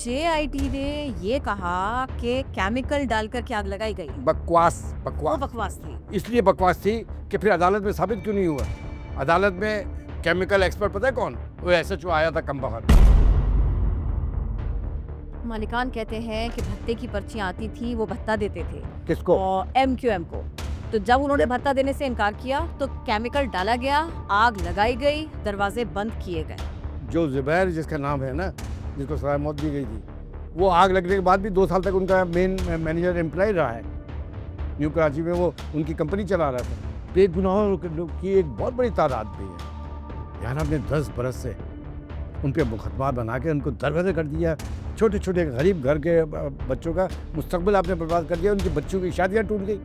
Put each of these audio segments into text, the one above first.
JIT ने ये कहा कि केमिकल डालकर के आग लगाई गई। बकवास वो बकवास बकवास थी। इसलिए बकवास थी कि फिर अदालत में साबित क्यों नहीं हुआ। अदालत में केमिकल एक्सपर्ट पता है कौन? वो एसएचओ आया था कम बख्त। मालिकान कहते हैं कि भत्ते की पर्चियां आती थी, वो भत्ता देते थे किसको? और एमक्यूएम को। तो जब उन्होंने भत्ता देने से इनकार किया तो केमिकल डाला गया, आग लगाई गई, दरवाजे बंद किए गए। जो जुबैर जिसका नाम है ना, जिसको सजा मौत दी गई थी, वो आग लगने के बाद भी 2 साल तक उनका मेन मैनेजर एम्प्लॉय रहा है। न्यू कराची में वो उनकी कंपनी चला रहा था। बेगुनाहों की एक बहुत बड़ी तादाद भी है। यार आपने 10 बरस से उन पर मुकदमा बना के उनको दरवाजे कर दिया। छोटे छोटे गरीब घर के बच्चों का मुस्तकबिल आपने बर्बाद कर दिया। उनकी बच्चों की शादियाँ टूट गई,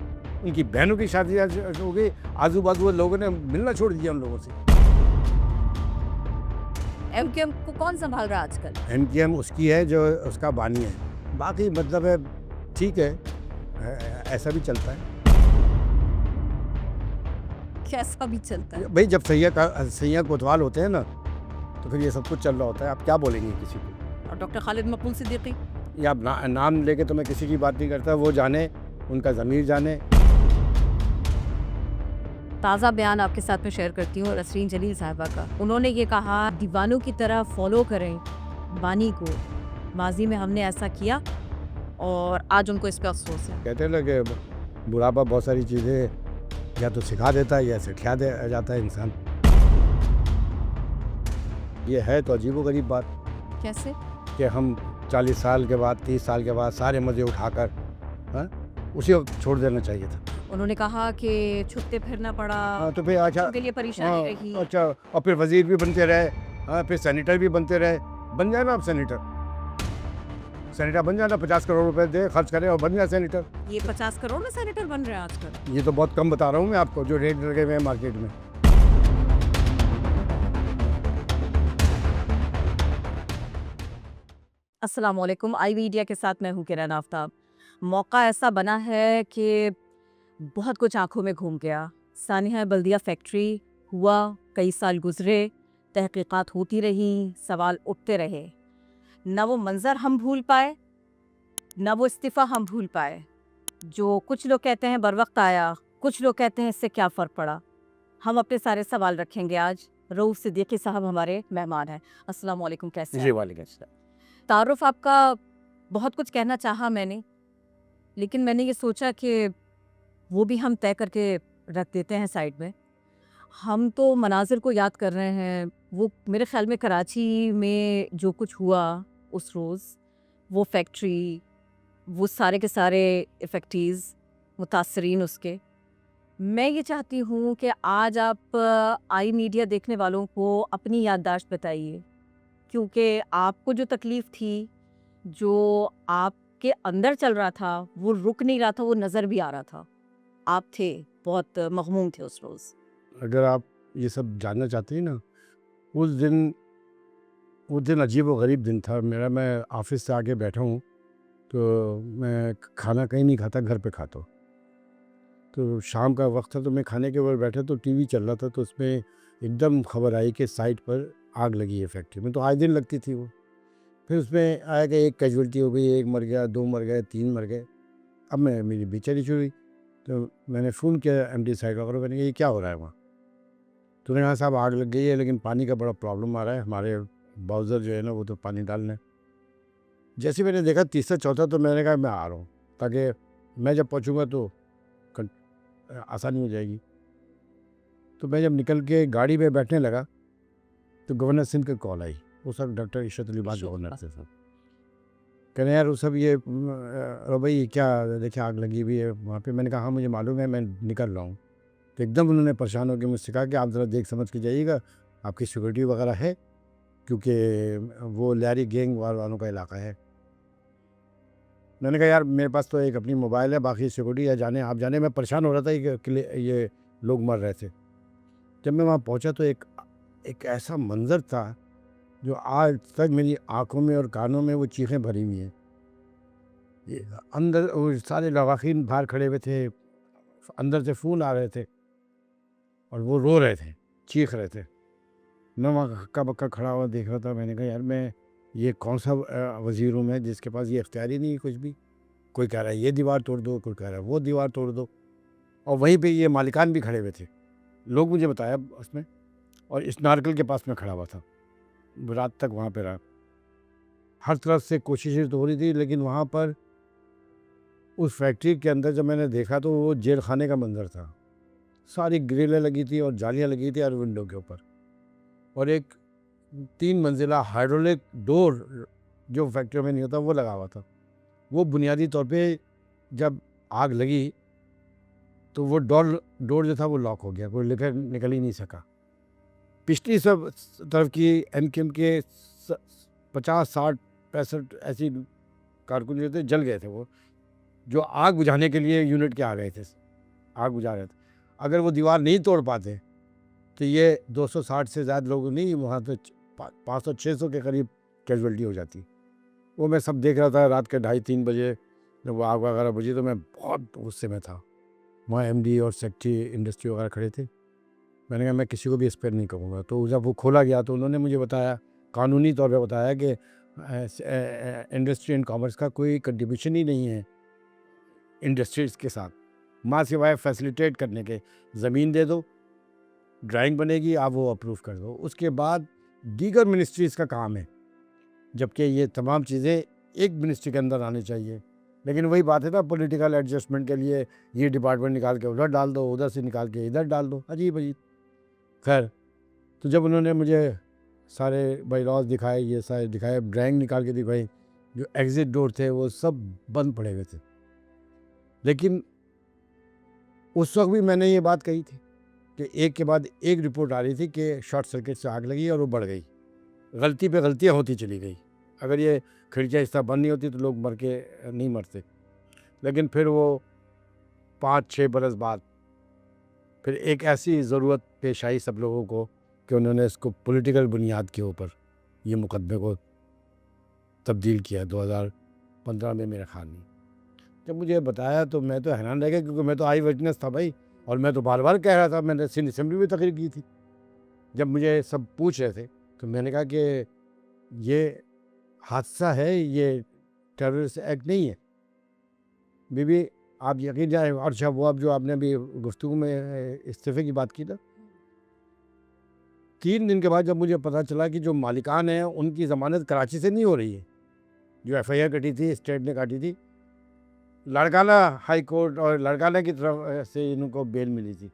उनकी बहनों की शादियाँ हो गई। आजू बाजू लोगों ने मिलना छोड़ दिया उन लोगों से। एमक्यूएम को कौन संभाल रहा है आजकल? एमकेएम उसकी है जो उसका बानी है। बाकी मतलब है ठीक है, ऐसा भी चलता है कैसा भी चलता है। भाई। जब सैया कोतवाल होते हैं ना, तो फिर ये सब कुछ चल रहा होता है। आप क्या बोलेंगे किसी को? और डॉक्टर खालिद मकबूल सिद्दीकी? या आप नाम लेके तो मैं किसी की बात नहीं करता। वो जाने, उनका ज़मीर जाने। ताज़ा बयान आपके साथ में शेयर करती हूँ नसरीन जलील साहिबा का। उन्होंने ये कहा, दीवानों की तरह फॉलो करें बानी को। माजी में हमने ऐसा किया और आज उनको इस पर अफसोस है। कहते हैं ना कि बुढ़ापा बहुत सारी चीज़ें या तो सिखा देता है या सिखा दे जाता है इंसान। ये है तो अजीबोगरीब बात कैसे? कि हम 40 साल के बाद, 30 साल के बाद सारे मज़े उठाकर उसी वक्त छोड़ देना चाहिए था। उन्होंने कहा कि छुपते फिरना पड़ा। हाँ तो फिर अच्छा, उनके लिए परेशानी रही। अच्छा, और फिर वजीर भी बनते रहे। हाँ, फिर सेनेटर भी बनते रहे। बन जाए ना आप सेनेटर बन जाए ना। 50 करोड़ रुपए दे खर्च करें और बन जाए सेनेटर। ये 50 करोड़ में सेनेटर बन रहे हैं आजकल। ये तो बहुत कम बता रहा हूँ मैं आपको, जो रेट लगे हुए हैं मार्केट में। अस्सलाम वालेकुम। आई मीडिया के साथ मैं हूँ किरण आफ्ताब। मौका ऐसा बना है कि बहुत कुछ आंखों में घूम गया। सानिया बल्दिया फैक्ट्री हुआ, कई साल गुजरे, तहकीकात होती रही, सवाल उठते रहे। न वो मंज़र हम भूल पाए, न वो इस्तीफ़ा हम भूल पाए। जो कुछ लोग कहते हैं बर वक्त आया, कुछ लोग कहते हैं इससे क्या फ़र्क पड़ा। हम अपने सारे सवाल रखेंगे आज। रऊफ़ सिद्दीकी साहब हमारे मेहमान हैं। अस्सलाम वालेकुम, कैसे हैं? जी वालेकुम सलाम। तारुफ आपका बहुत कुछ कहना चाहा मैंने, लेकिन मैंने ये सोचा कि वो भी हम तय करके रख देते हैं साइड में। हम तो मनाज़िर को याद कर रहे हैं। वो मेरे ख़्याल में कराची में जो कुछ हुआ उस रोज़, वो फैक्ट्री, वो सारे के सारे इफ़ेक्टीज़, मुतासरीन उसके। मैं ये चाहती हूँ कि आज आप आई मीडिया देखने वालों को अपनी याददाश्त बताइए, क्योंकि आपको जो तकलीफ़ थी, जो आपके अंदर चल रहा था, वो रुक नहीं रहा था, वो नज़र भी आ रहा था। आप थे, बहुत मग़मूम थे उस रोज़। अगर आप ये सब जानना चाहते हैं ना, उस दिन अजीब व गरीब दिन था मेरा। मैं ऑफिस से आके बैठा हूँ तो मैं खाना कहीं नहीं खाता, घर पे खाता हूँ। तो शाम का वक्त था तो मैं खाने के ऊपर बैठा तो टीवी चल रहा था, तो उसमें एकदम खबर आई कि साइट पर आग लगी है फैक्ट्री में। तो आए दिन लगती थी वो। फिर उसमें आया कि एक कैजुअल्टी हो गई, एक मर गया, 2 मर गए, 3 मर गए। अब मेरी बेचैनी शुरू हुई। तो मैंने फ़ोन किया एमडी साइड वगैरह, मैंने कहा ये क्या हो रहा है वहाँ? तो उन्होंने कहा साहब आग लग गई है, लेकिन पानी का बड़ा प्रॉब्लम आ रहा है। हमारे बाउज़र जो है ना, वो तो पानी डाल रहे हैं। जैसे मैंने देखा तीसरा चौथा, तो मैंने कहा मैं आ रहा हूँ, ताकि मैं जब पहुँचूँगा तो आसानी हो जाएगी। तो मैं जब निकल के गाड़ी में बैठने लगा तो गवर्नर सिंध की कॉल आई। वो सब डॉक्टर इशरत अली बात गवर्नर थे सब। कह रहे यार वो सब ये भाई क्या देखिए आग लगी हुई है वहाँ पे। मैंने कहा हाँ मुझे मालूम है, मैं निकल रहा हूँ। तो एकदम उन्होंने परेशान होकर मुझसे कहा कि आप ज़रा देख समझ के जाइएगा, आपकी सिक्योरिटी वगैरह है, क्योंकि वो लैरी गैंग वालों का इलाका है। मैंने कहा यार मेरे पास तो एक अपनी मोबाइल है, बाकी सिक्योरिटी है, जाने आप जाने। मैं परेशान हो रहा था कि ये लोग मर रहे थे। जब मैं वहाँ पहुँचा तो एक ऐसा मंज़र था जो आज तक मेरी आँखों में और कानों में वो चीखें भरी हुई हैं। ये अंदर वो सारे लवाकिन बाहर खड़े हुए थे, अंदर से फ़ोन आ रहे थे और वो रो रहे थे, चीख रहे थे। मैं वहाँ हक्का बक्का खड़ा हुआ देख रहा था। मैंने कहा यार मैं ये कौन सा वज़ीर हूँ मैं जिसके पास ये इख्तियार ही नहीं है कुछ भी। कोई कह रहा है ये दीवार तोड़ दो, कोई कह रहा है वो दीवार तोड़ दो, और वहीं पे ये मालिकान भी खड़े हुए थे। लोग मुझे बताया उसमें, और इस नारकल के पास मैं खड़ा हुआ था। रात तक वहाँ पे रहा। हर तरफ से कोशिशें तो हो रही थी, लेकिन वहाँ पर उस फैक्ट्री के अंदर जब मैंने देखा तो वो जेल खाने का मंज़र था। सारी ग्रिलें लगी थी और जालियाँ लगी थी हर विंडो के ऊपर, और एक 3 मंजिला हाइड्रोलिक डोर जो फैक्ट्री में नहीं होता वो लगा हुआ था। वो बुनियादी तौर पे जब आग लगी तो वो डोर डोर जो था वो लॉक हो गया, कोई लेकर निकल ही नहीं सका। पिछली सब तरफ की एमकेएम के 50, 60, 65 ऐसी कारकुन जो थे जल गए थे, वो जो आग बुझाने के लिए यूनिट के आ गए थे, आग बुझा रहे थे। अगर वो दीवार नहीं तोड़ पाते तो ये 260 से ज़्यादा लोग नहीं, वहाँ तो 500-600 के करीब कैजुअल्टी हो जाती। वो मैं सब देख रहा था रात के 2:30-3 बजे जब वो आग वगैरह बुझी, तो मैं बहुत गुस्से में था। वहाँ एमडी और सेक्रेटरी इंडस्ट्री वगैरह खड़े थे। मैंने कहा मैं किसी को भी स्पेयर नहीं करूँगा। तो जब वो खोला गया तो उन्होंने मुझे बताया, कानूनी तौर पे बताया कि इंडस्ट्री एंड कॉमर्स का कोई कंट्रीब्यूशन ही नहीं है इंडस्ट्रीज़ के साथ, माँ सिवाय फैसिलिटेट करने के। ज़मीन दे दो, ड्राइंग बनेगी, आप वो अप्रूव कर दो, उसके बाद दीगर मिनिस्ट्रीज़ का काम है, जबकि ये तमाम चीज़ें एक मिनिस्ट्री के अंदर आनी चाहिए। लेकिन वही बात है ना, पॉलिटिकल एडजस्टमेंट के लिए ये डिपार्टमेंट निकाल के उधर डाल दो, उधर से निकाल के इधर डाल दो, अजीब अजीब। खैर, तो जब उन्होंने मुझे सारे बाईलॉज दिखाए, ये सारे दिखाए, ड्राइंग निकाल के दिखाई, जो एग्ज़िट डोर थे वो सब बंद पड़े हुए थे। लेकिन उस वक्त भी मैंने ये बात कही थी कि एक के बाद एक रिपोर्ट आ रही थी कि शॉर्ट सर्किट से आग लगी और वो बढ़ गई। गलती पे गलतियाँ होती चली गई। अगर ये खिड़कियाँ इस तरह बंद नहीं होती तो लोग मर के नहीं मरते। लेकिन फिर वो 5-6 बरस बाद फिर एक ऐसी ज़रूरत पेश आई सब लोगों को कि उन्होंने इसको पॉलिटिकल बुनियाद के ऊपर ये मुकदमे को तब्दील किया 2015 में मेरे ख़्याल में। जब मुझे बताया तो मैं तो हैरान रह गया, क्योंकि मैं तो आई विटनेस था भाई, और मैं तो बार-बार कह रहा था, मैंने सिंध असेंबली में तकरीर की थी। जब मुझे सब पूछ रहे थे तो मैंने कहा कि ये हादसा है, ये टेररिस्ट एक्ट नहीं है। बीबी आप यकीन जाए, और अच्छा वो अब जो आपने अभी गुफ्तगू में इस्तीफ़े की बात की ना, 3 दिन के बाद जब मुझे पता चला कि जो मालिकान हैं उनकी ज़मानत कराची से नहीं हो रही है, जो एफआईआर कटी थी स्टेट ने काटी थी, लाड़काना हाई कोर्ट और लाड़काना की तरफ से इनको बेल मिली थी।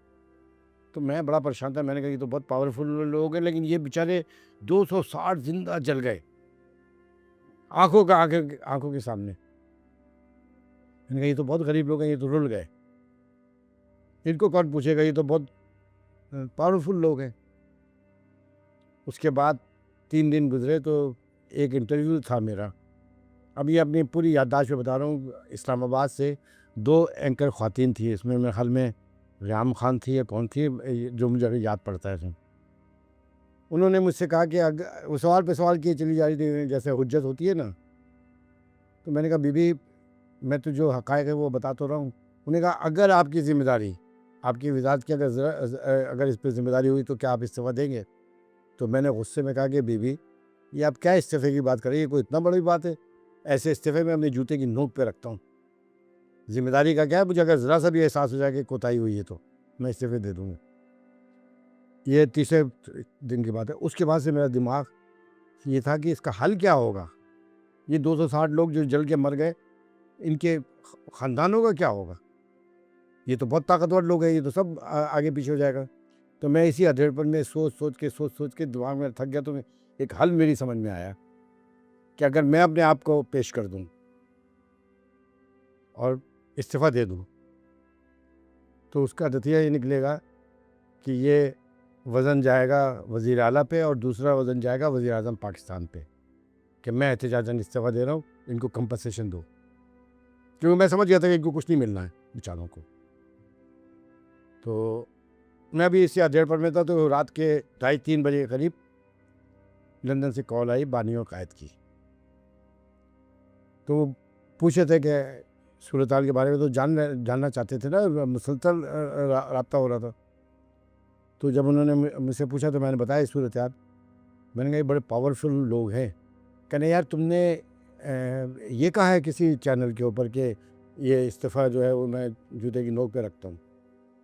तो मैं बड़ा परेशान था। मैंने कहा ये तो बहुत पावरफुल लोग हैं, लेकिन ये बेचारे 260 जिंदा जल गए आंखों के सामने। मैंने कहा ये तो बहुत गरीब लोग हैं, ये तो रुल गए, इनको कौन पूछेगा, ये तो बहुत पावरफुल लोग हैं। उसके बाद 3 दिन गुजरे तो एक इंटरव्यू था मेरा। अब ये अपनी पूरी याददाश्त में बता रहा हूँ। इस्लामाबाद से 2 एंकर ख़वातीन थी, इसमें मेरे ख्याल में रियाम खान थी या कौन थी, जो मुझे अभी याद पड़ता है इसमें। उन्होंने मुझसे कहा कि अगर वो सवाल पे सवाल किए चली जा रही थी, जैसे हुज्जत होती है ना। तो मैंने कहा बीबी मैं तो जो हक़ाइक़ है वो बता तो रहा हूँ। उन्होंने कहा अगर आपकी ज़िम्मेदारी, आपकी वज़ारत की अगर इस पे ज़िम्मेदारी हुई तो क्या आप इस्तीफ़ा देंगे? तो मैंने गुस्से में कहा कि बीबी ये आप क्या इस्तीफ़े की बात कर रही है, कोई इतना बड़ी बात है? ऐसे इस्तीफ़े में अपने जूते की नोक पे रखता हूँ। ज़िम्मेदारी का क्या है, मुझे अगर ज़रा सा भी एहसास हो जाए कि कोताही हुई है तो मैं इस्तीफ़े दे दूँगा। ये तीसरे दिन की बात है। उसके बाद से मेरा दिमाग ये था कि इसका हल क्या होगा? ये 260 लोग जो जल के मर गए, इनके ख़ानदानों का क्या होगा? ये तो बहुत ताकतवर लोग हैं, ये तो सब आगे पीछे हो जाएगा। तो मैं इसी अधेड़पन में सोच के दिमाग में थक गया। तो एक हल मेरी समझ में आया कि अगर मैं अपने आप को पेश कर दूँ और इस्तीफ़ा दे दूँ, तो उसका नतीजा ये निकलेगा कि ये वज़न जाएगा वज़ीर आला पे और दूसरा वज़न जाएगा वज़ीर आज़म पाकिस्तान पे, कि मैं एहतजाजन इस्तीफ़ा दे रहा हूँ, इनको कंपनसेशन दो। क्योंकि मैं समझ गया था कि इनको कुछ नहीं मिलना है बेचारों को। तो मैं भी इसी अधेड़पन में था। तो रात के 2:30-3 बजे के करीब लंदन से कॉल आई बानी और कायद की। तो वो पूछे थे कि सूरत हाल के बारे में, तो जानना चाहते थे ना, मुसलसल राब्ता हो रहा था। तो जब उन्होंने मुझसे पूछा तो मैंने बताया सूरत हाल। मैंने कहा ये बड़े पावरफुल लोग हैं, कहने यार तुमने ये कहा है किसी चैनल के ऊपर कि ये इस्तीफ़ा जो है वो मैं जूते की नोक पे रखता हूँ।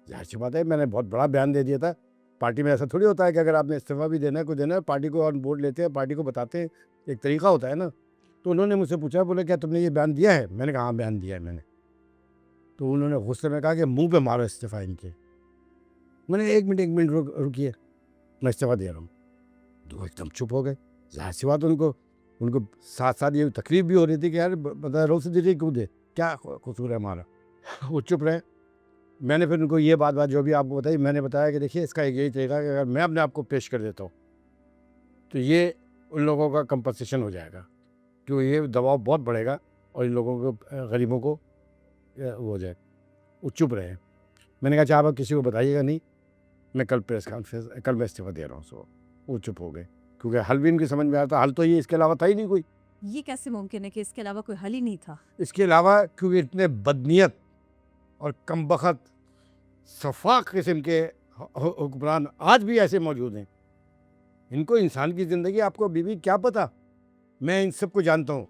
ज़ाहिर सी बात है मैंने बहुत बड़ा बयान दे दिया था। पार्टी में ऐसा थोड़ी होता है कि अगर आपने इस्तीफ़ा भी देना है, कुछ देना है, पार्टी को ऑन बोर्ड लेते हैं, पार्टी को बताते हैं, एक तरीका होता है ना। तो उन्होंने मुझसे पूछा, बोले क्या तुमने ये बयान दिया है? मैंने कहा हाँ बयान दिया है मैंने। तो उन्होंने गुस्से में कहा कि मुँह पे मारो इस्तीफ़ा इनके। मैंने 1 मिनट रुकिए, मैं इस्तीफ़ा दे रहा हूँ। तो एकदम चुप हो गए। ज़ाहिर सी बात उनको उनको साथ-साथ ये तकलीफ़ भी हो रही थी कि यार बता रोज़ से दीजिए क्यों दे? क्या कसूर है हमारा? वो चुप रहे। मैंने फिर उनको ये बात जो भी आपको बताई, मैंने बताया कि देखिए इसका एक यही तरीका है कि अगर मैं अपने आप को पेश कर देता हूँ, तो ये उन लोगों का कंपनसेशन हो जाएगा। क्यों ये दबाव बहुत बढ़ेगा और इन लोगों को गरीबों को वो हो जाए। वो चुप रहे। मैंने कहा अच्छा आप किसी को बताइएगा नहीं, मैं कल प्रेस कॉन्फ्रेंस कल मैं इस्तीफ़ा दे रहा हूँ। सो वो चुप हो गए क्योंकि हल भी इनकी समझ में आया था। हल तो ये इसके अलावा था ही नहीं कोई। ये कैसे मुमकिन है कि इसके अलावा कोई हल ही नहीं था? इसके अलावा क्योंकि इतने बदनीयत और कमबख्त सफाक किस्म के हुक्मरान आज भी ऐसे मौजूद हैं। इनको इंसान की ज़िंदगी आपको बीवी क्या पता। मैं इन सबको जानता हूँ,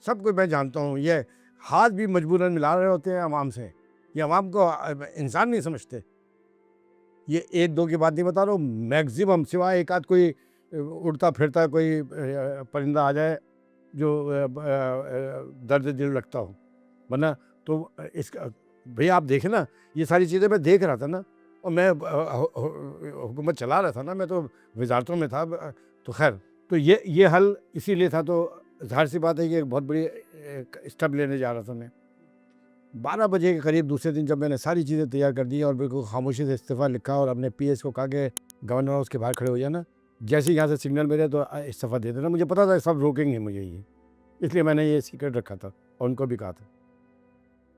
सबको मैं जानता हूँ। ये हाथ भी मजबूरन मिला रहे होते हैं अवाम से। ये अवाम को इंसान नहीं समझते। ये 1-2 की बात नहीं बता रहा हूँ, मैक्सिमम सिवाय एक आध कोई उड़ता फिरता कोई परिंदा आ जाए जो दर्द दिल रखता हो, वरना तो इसका भैया आप देखें ना, ये सारी चीज़ें मैं देख रहा था ना, और मैं हुकूमत चला रहा था ना, मैं तो वजारतों में था। तो खैर तो ये हल इसीलिए था। तो ज़ाहिर सी बात है कि एक बहुत बड़ी स्टेप लेने जा रहा था मैं। 12 बजे के करीब दूसरे दिन जब मैंने सारी चीज़ें तैयार कर दी और बिल्कुल खामोशी से इस्तीफ़ा लिखा और अपने पीएस को कहा कि गवर्नर हाउस के बाहर खड़े हो जाना, जैसे ही यहाँ से सिग्नल मिले तो इस्तीफ़ा दे देना। मुझे पता था सब रोकेंगे मुझे ये, इसलिए मैंने ये सीक्रेट रखा था और उनको भी कहा था।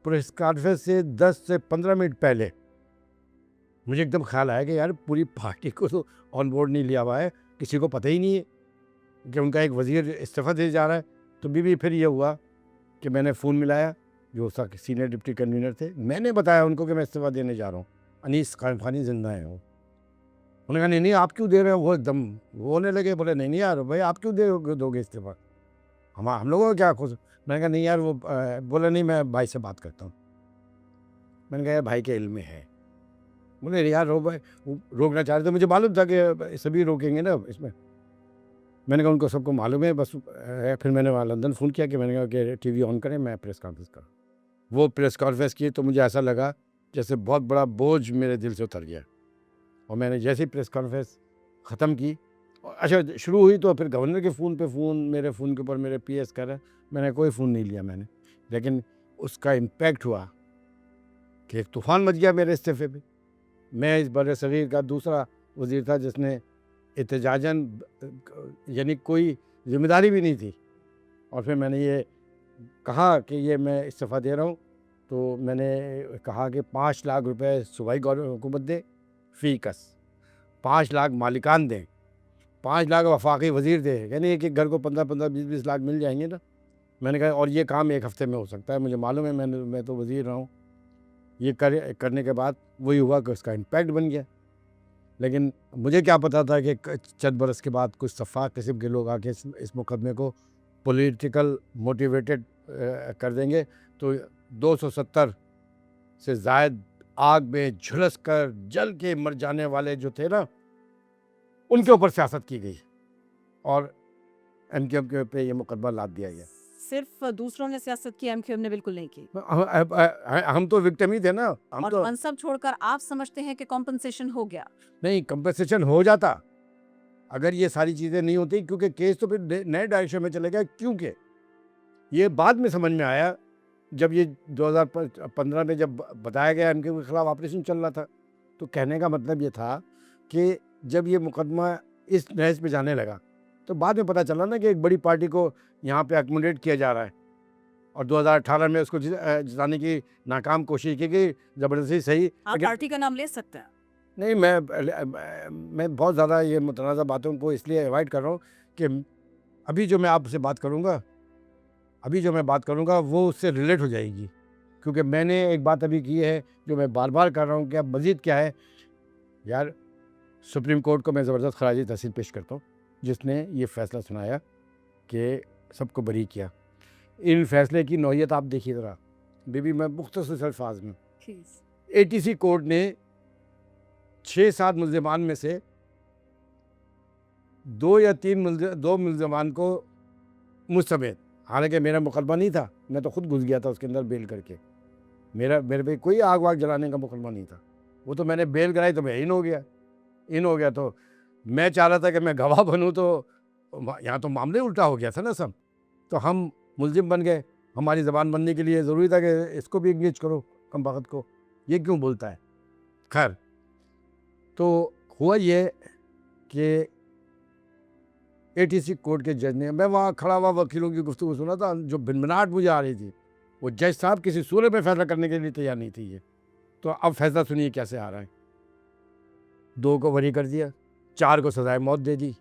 प्रेस कॉन्फ्रेंस से 10 से 15 मिनट पहले मुझे एकदम ख्याल आया कि यार पूरी पार्टी को तो ऑन बोर्ड नहीं लिया हुआ है, किसी को पता ही नहीं है कि उनका एक वज़ीर इस्तीफ़ा दे जा रहा है। तो बीवी फिर ये हुआ कि मैंने फ़ोन मिलाया जो उसका सीनियर डिप्टी कन्वीनर थे, मैंने बताया उनको कि मैं इस्तीफ़ा देने जा रहा हूँ, अनीस खानी ज़िंदा हैं वो। उन्होंने कहा नहीं आप क्यों दे रहे हो? वो एकदम वो होने लगे, बोले नहीं यार भाई आप क्यों दोगे इस्तीफ़ा, हम लोगों को क्या खुश। मैंने कहा नहीं यार वो बोले नहीं मैं भाई से बात करता हूँ। मैंने कहा यार भाई के इल्म में है। बोले यार रोकना चाह रहे थे, मुझे मालूम था कि सभी रोकेंगे ना इसमें। मैंने कहा उनको सबको मालूम है बस फिर मैंने वहाँ लंदन फ़ोन किया कि मैंने कहा कि टीवी ऑन करें, मैं प्रेस कॉन्फ्रेंस करूँ। वो प्रेस कॉन्फ्रेंस की तो मुझे ऐसा लगा जैसे बहुत बड़ा बोझ मेरे दिल से उतर गया। और मैंने जैसे ही प्रेस कॉन्फ्रेंस ख़त्म की, अच्छा शुरू हुई तो फिर गवर्नर के फ़ोन पे फ़ोन मेरे फ़ोन के ऊपर मेरे पीएस कर रहे, मैंने कोई फ़ोन नहीं लिया मैंने। लेकिन उसका इम्पैक्ट हुआ कि एक तूफ़ान मच गया मेरे इस्तीफ़े पे। मैं इस बरसग़ीर का दूसरा वज़ीर था जिसने एहतजाजन यानी कोई ज़िम्मेदारी भी नहीं थी। और फिर मैंने ये कहा कि ये मैं इस्तीफ़ा दे रहा हूँ, तो मैंने कहा कि 5 लाख रुपए सूबाई हुकूमत दे फ़ी कस, 5 लाख मालिकान दें, 5 लाख वफाकी वज़ीर दे, यानी एक घर को 15-15, 20-20 लाख मिल जाएंगे ना। मैंने कहा और ये काम 1 हफ़्ते में हो सकता है, मुझे मालूम है, मैं तो वज़ीर रहा हूँ। ये करने के बाद वही हुआ कि उसका इम्पैक्ट बन गया। लेकिन मुझे क्या पता था कि चंद बरस के बाद कुछ सफ़ाक किस्म के लोग आके इस मुकदमे को पॉलिटिकल मोटिवेटेड कर देंगे। तो 270 से ज़ायद आग में झुलस कर जल के मर जाने वाले जो थे ना, उनके ऊपर सियासत की गई और एमक्यूएम के पे ये मुकदमा लाद दिया गया। सिर्फ दूसरों ने सियासत की, एमक्यूएम ने बिल्कुल नहीं की। हम तो विक्टिम ही थे ना। हम और तो मनसब छोड़कर आप समझते हैं कि कॉम्पनसेशन हो गया? नहीं, कंपनसेशन हो जाता अगर ये सारी चीज़ें नहीं होती, क्योंकि केस तो फिर नए डायरेक्शन में चले गया। क्योंकि ये बाद में समझ में आया जब ये 2015 में जब बताया गया इनके खिलाफ ऑपरेशन चल रहा था। तो कहने का मतलब ये था कि जब ये मुकदमा इस नहज पे जाने लगा तो बाद में पता चला ना कि एक बड़ी पार्टी को यहाँ पे अकोमोडेट किया जा रहा है और 2018 में उसको जिताने की नाकाम कोशिश की गई, ज़बरदस्ती सही। आप पार्टी का नाम ले सकते हैं। नहीं, मैं बहुत ज़्यादा ये मुतनाज़ा बातों को इसलिए अवॉइड कर रहा हूँ कि अभी जो मैं आपसे बात करूँगा वो उससे रिलेट हो जाएगी। क्योंकि मैंने एक बात अभी की है जो मैं बार-बार कर रहा हूँ कि अब मज़ीद क्या है यार, सुप्रीम कोर्ट को मैं ज़बरदस्त ख़राज तहसीन पेश करता हूँ जिसने ये फ़ैसला सुनाया कि सबको बरी किया। इन फैसले की नौयत आप देखिए ज़रा बीबी, मैं मुख्तसर अल्फाज में, एटीसी कोर्ट ने 6-7 मुल्ज़िमान में से 2 या 2 मुल्ज़िमान को मुझ समेत, हालांकि मेरा मुकदमा नहीं था, मैं तो खुद घुस गया था उसके अंदर बेल करके, मेरे पे कोई आग वाग जलाने का मुकदमा नहीं था, वो तो मैंने बेल कराई तो मैं इन हो गया। तो मैं चाह रहा था कि मैं गवाह बनूं, तो यहाँ तो मामले उल्टा हो गया था ना सब। तो हम मुलजिम बन गए, हमारी ज़बान बनने के लिए ज़रूरी था कि इसको भी इंगेज करो, कम वक्त को, ये क्यों बोलता है। खैर, तो हुआ ये कि एटीसी कोर्ट के जज ने, मैं वहाँ खड़ा हुआ वकीलों की गुफ्तगू सुना था, जो भिनभिनाहट मुझे आ रही थी, वो जज साहब किसी सूरत में फैसला करने के लिए तैयार नहीं थी ये। तो अब फैसला सुनिए कैसे आ रहा है। 2 को बरी कर दिया, 4 को सजाए मौत दे दी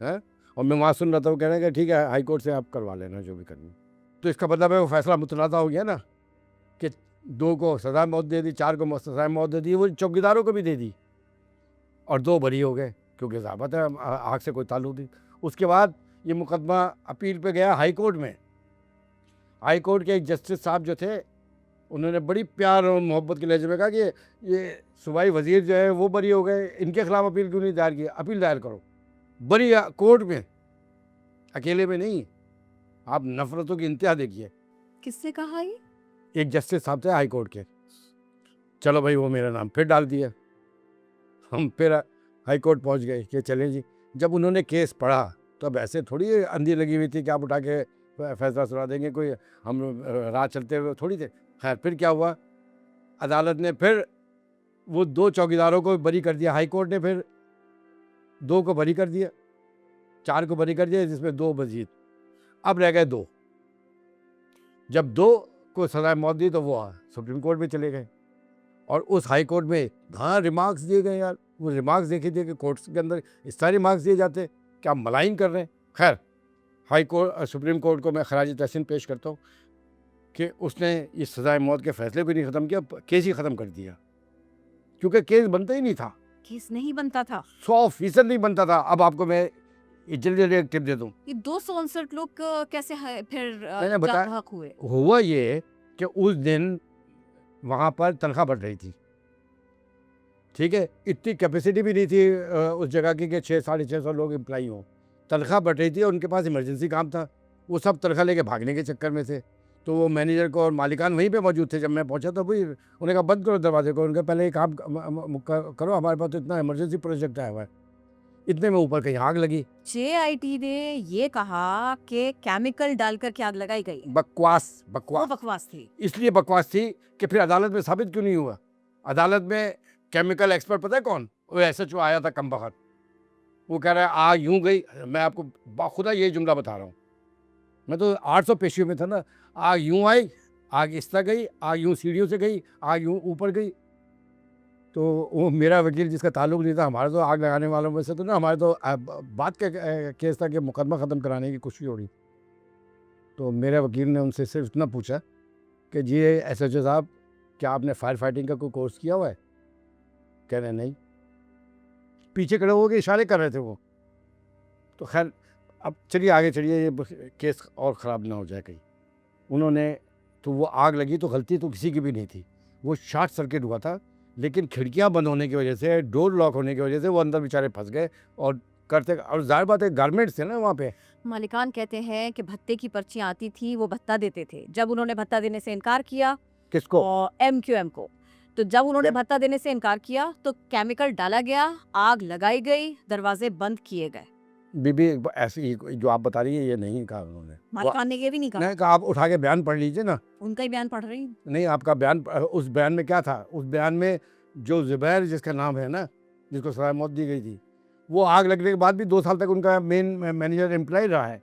है। और मैं वहाँ सुन रहा था, वो कह रहे हैं कि ठीक है हाई कोर्ट से आप करवा लेना जो भी करना। तो इसका मतलब है वो फैसला मुतनाज़ा हो गया ना, कि 2 को सजा मौत दे दी, 4 को सजाए मौत दे दी, वो चौकीदारों को भी दे दी, और 2 बरी हो गए, क्योंकि ज़ाबत है आग से कोई ताल्लुक नहीं। उसके बाद ये मुकदमा अपील पे गया हाई कोर्ट में। हाई कोर्ट के एक जस्टिस साहब जो थे, उन्होंने बड़ी प्यार और मोहब्बत के लहजे में कहा कि ये सूबाई वज़ीर जो है वो बरी हो गए, इनके खिलाफ अपील क्यों नहीं दायर की, अपील दायर करो। बरी कोर्ट में, अकेले में नहीं। आप नफरतों की इंतहा देखिए। किससे कहा ये? एक जस्टिस साहब थे हाई कोर्ट के। चलो भाई, वो मेरा नाम फिर डाल दिया। हम फिर हाई कोर्ट पहुंच गए कि चलें जी। जब उन्होंने केस पढ़ा तो अब ऐसे थोड़ी अंधी लगी हुई थी कि आप उठा के फैसला सुना देंगे, कोई हम राह चलते हुए थोड़ी थे। खैर, फिर क्या हुआ, अदालत ने फिर वो 2 चौकीदारों को बरी कर दिया। हाई कोर्ट ने फिर 2 को बरी कर दिया, 4 को बरी कर दिया, जिसमें 2 मजीद। अब रह गए 2। जब 2 को सजाए मौत दी तो वो सुप्रीम कोर्ट में चले गए, और उस हाई कोर्ट में हाँ रिमार्क्स दिए गए। यार, वो रिमार्क्स देखे थे कि कोर्ट्स के अंदर इस सारे रिमार्क्स दिए जाते, क्या मलाइन कर रहे हैं। खैर, हाई कोर्ट सुप्रीम कोर्ट को मैं खराज तहसीन पेश करता हूँ कि उसने इस सजाए मौत के फैसले को नहीं ख़त्म किया, केस ही ख़त्म कर दिया, क्योंकि केस बनता ही नहीं था। केस नहीं बनता था, 100% नहीं बनता था। अब आपको मैं जल्दी जल्दी एक टिप दे दूँ। ये 259 लोग कैसे फिर मैंने बताया, हक हुए? हुआ ये कि उस दिन वहाँ पर तनख्वाह बढ़ रही थी, ठीक है, इतनी कैपेसिटी भी नहीं थी उस जगह की कि 600-650 लोग एम्प्लाई हों। तनख्वाह बढ़ रही थी और उनके पास इमरजेंसी काम था, वो सब तनख्वाह लेके भागने के चक्कर में थे। तो वो मैनेजर को और मालिकान वहीं पे मौजूद थे। जब मैं पहुंचा तो भाई उन्हें कहा बंद करो दरवाजे को, उनका पहले एक काम करो, हमारे पास तो इतना इमरजेंसी प्रोजेक्ट आया हुआ है। इतने में ऊपर कहीं आग लगी। जेआईटी ने ये कहा कि केमिकल डालकर के आग लगाई गई। बकवास वो बकवास बकवास थी। इसलिए बकवास थी कि फिर अदालत में साबित क्यों नहीं हुआ। अदालत में केमिकल एक्सपर्ट पता है कौन, वो एसएचओ आया था कम बखत। वो कह रहा है आग यूं गई, मैं आपको बाखुदा यही जुमला बता रहा हूँ, मैं तो 800 पेशियों में था ना। आग यूं आई, आग इस तरह गई, आग यूं सीढ़ियों से गई, आग यूं ऊपर गई। तो वो मेरा वकील जिसका ताल्लुक नहीं था, हमारे तो आग लगाने वालों में से तो ना, हमारे तो बात का केस था कि मुकदमा ख़त्म कराने की कोशिश हो रही। तो मेरे वकील ने उनसे सिर्फ इतना पूछा कि जी एसएचओ साहब, क्या आपने फायर फाइटिंग का कोई कोर्स किया हुआ है? कह रहे नहीं। पीछे खड़े हो के इशारे कर रहे थे वो। तो खैर, अब चलिए आगे चलिए, ये केस और ख़राब ना हो जाए कहीं। उन्होंने तो वो आग लगी तो गलती तो किसी की भी नहीं थी, वो शॉर्ट सर्किट हुआ था, लेकिन खिड़कियां बंद होने की वजह से, डोर लॉक होने की वजह से वो अंदर बेचारे फंस गए। और करते, और जाहिर बात है गारमेंट्स थे ना वहाँ पे। मालिकान कहते हैं कि भत्ते की पर्चियां आती थी, वो भत्ता देते थे। जब उन्होंने भत्ता देने से इनकार किया, किसको? और एमक्यूएम को, तो जब उन्होंने भत्ता देने से इनकार किया तो केमिकल डाला गया, आग लगाई गई, दरवाजे बंद किए गए। बीबी ऐसी जो आप बता रही है ये नहीं कहा उन्होंने। मालिकान ने ये भी नहीं कहा। नहीं कहा, आप उठा के बयान पढ़ लीजिए ना। उनका ही बयान पढ़ रही हूँ। नहीं, आपका बयान, उस बयान में क्या था? उस बयान में जो जुबैर जिसका नाम है ना, जिसको सजाए मौत दी गई थी, वो आग लगने के बाद भी 2 साल तक उनका मेन मैनेजर एम्प्लॉय रहा है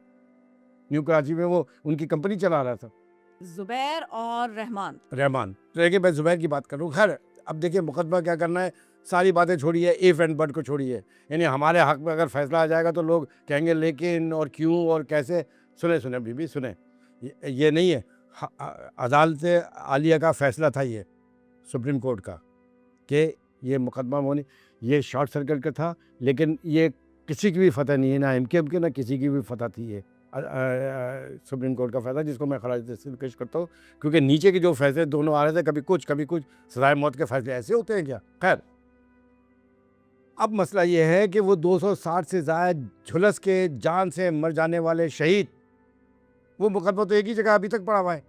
न्यू कराची में, वो उनकी कंपनी चला रहा था। जुबैर और रहमान। तो देखिए, मैं जुबैर की बात करूँ। खैर, अब देखिए मुकदमा क्या करना है, सारी बातें छोड़िए, इफ़ एंड बट को छोड़िए। यानी हमारे हक में अगर फैसला आ जाएगा तो लोग कहेंगे लेकिन और क्यों और कैसे। सुने बीबी सुने, ये नहीं है, अदालत आलिया का फैसला था ये, सुप्रीम कोर्ट का, कि ये मुकदमा होने, ये शॉर्ट सर्किट का था, लेकिन ये किसी की भी फतह नहीं है, ना एमकेएम की ना किसी की भी फतह थी ये सुप्रीम कोर्ट का फैसला, जिसको मैं खराज तहसीन पेश करता हूँ, क्योंकि नीचे के जो फैसले दोनों आ रहे थे, कभी कुछ सजाए मौत के फैसले ऐसे होते हैं क्या? खैर, अब मसला ये है कि वो 260 से ज़्यादा झुलस के जान से मर जाने वाले शहीद, वो मुकदमा तो एक ही जगह अभी तक पड़ा हुआ है,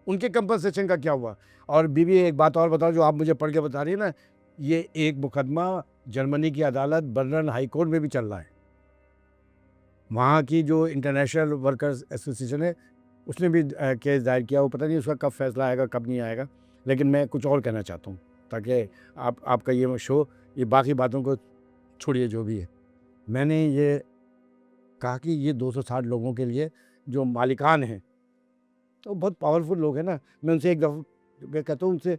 उनके कंपनसेशन का क्या हुआ? और बीबी एक बात और बताओ जो आप मुझे पढ़ के बता रही है ना, ये एक मुकदमा जर्मनी की अदालत बर्लिन हाई कोर्ट में भी चल रहा है। वहाँ की जो इंटरनेशनल वर्कर्स एसोसिएशन है, उसने भी केस दायर किया। वो पता नहीं उसका कब फैसला आएगा, कब नहीं आएगा। लेकिन मैं कुछ और कहना चाहता हूँ, ताकि आपका ये शो, ये बाकी बातों को छोड़िए जो भी है। मैंने ये कहा कि ये 260 लोगों के लिए जो मालिकान हैं, तो बहुत पावरफुल लोग हैं ना। मैं उनसे एक दफ़ा मैं कहता हूँ, उनसे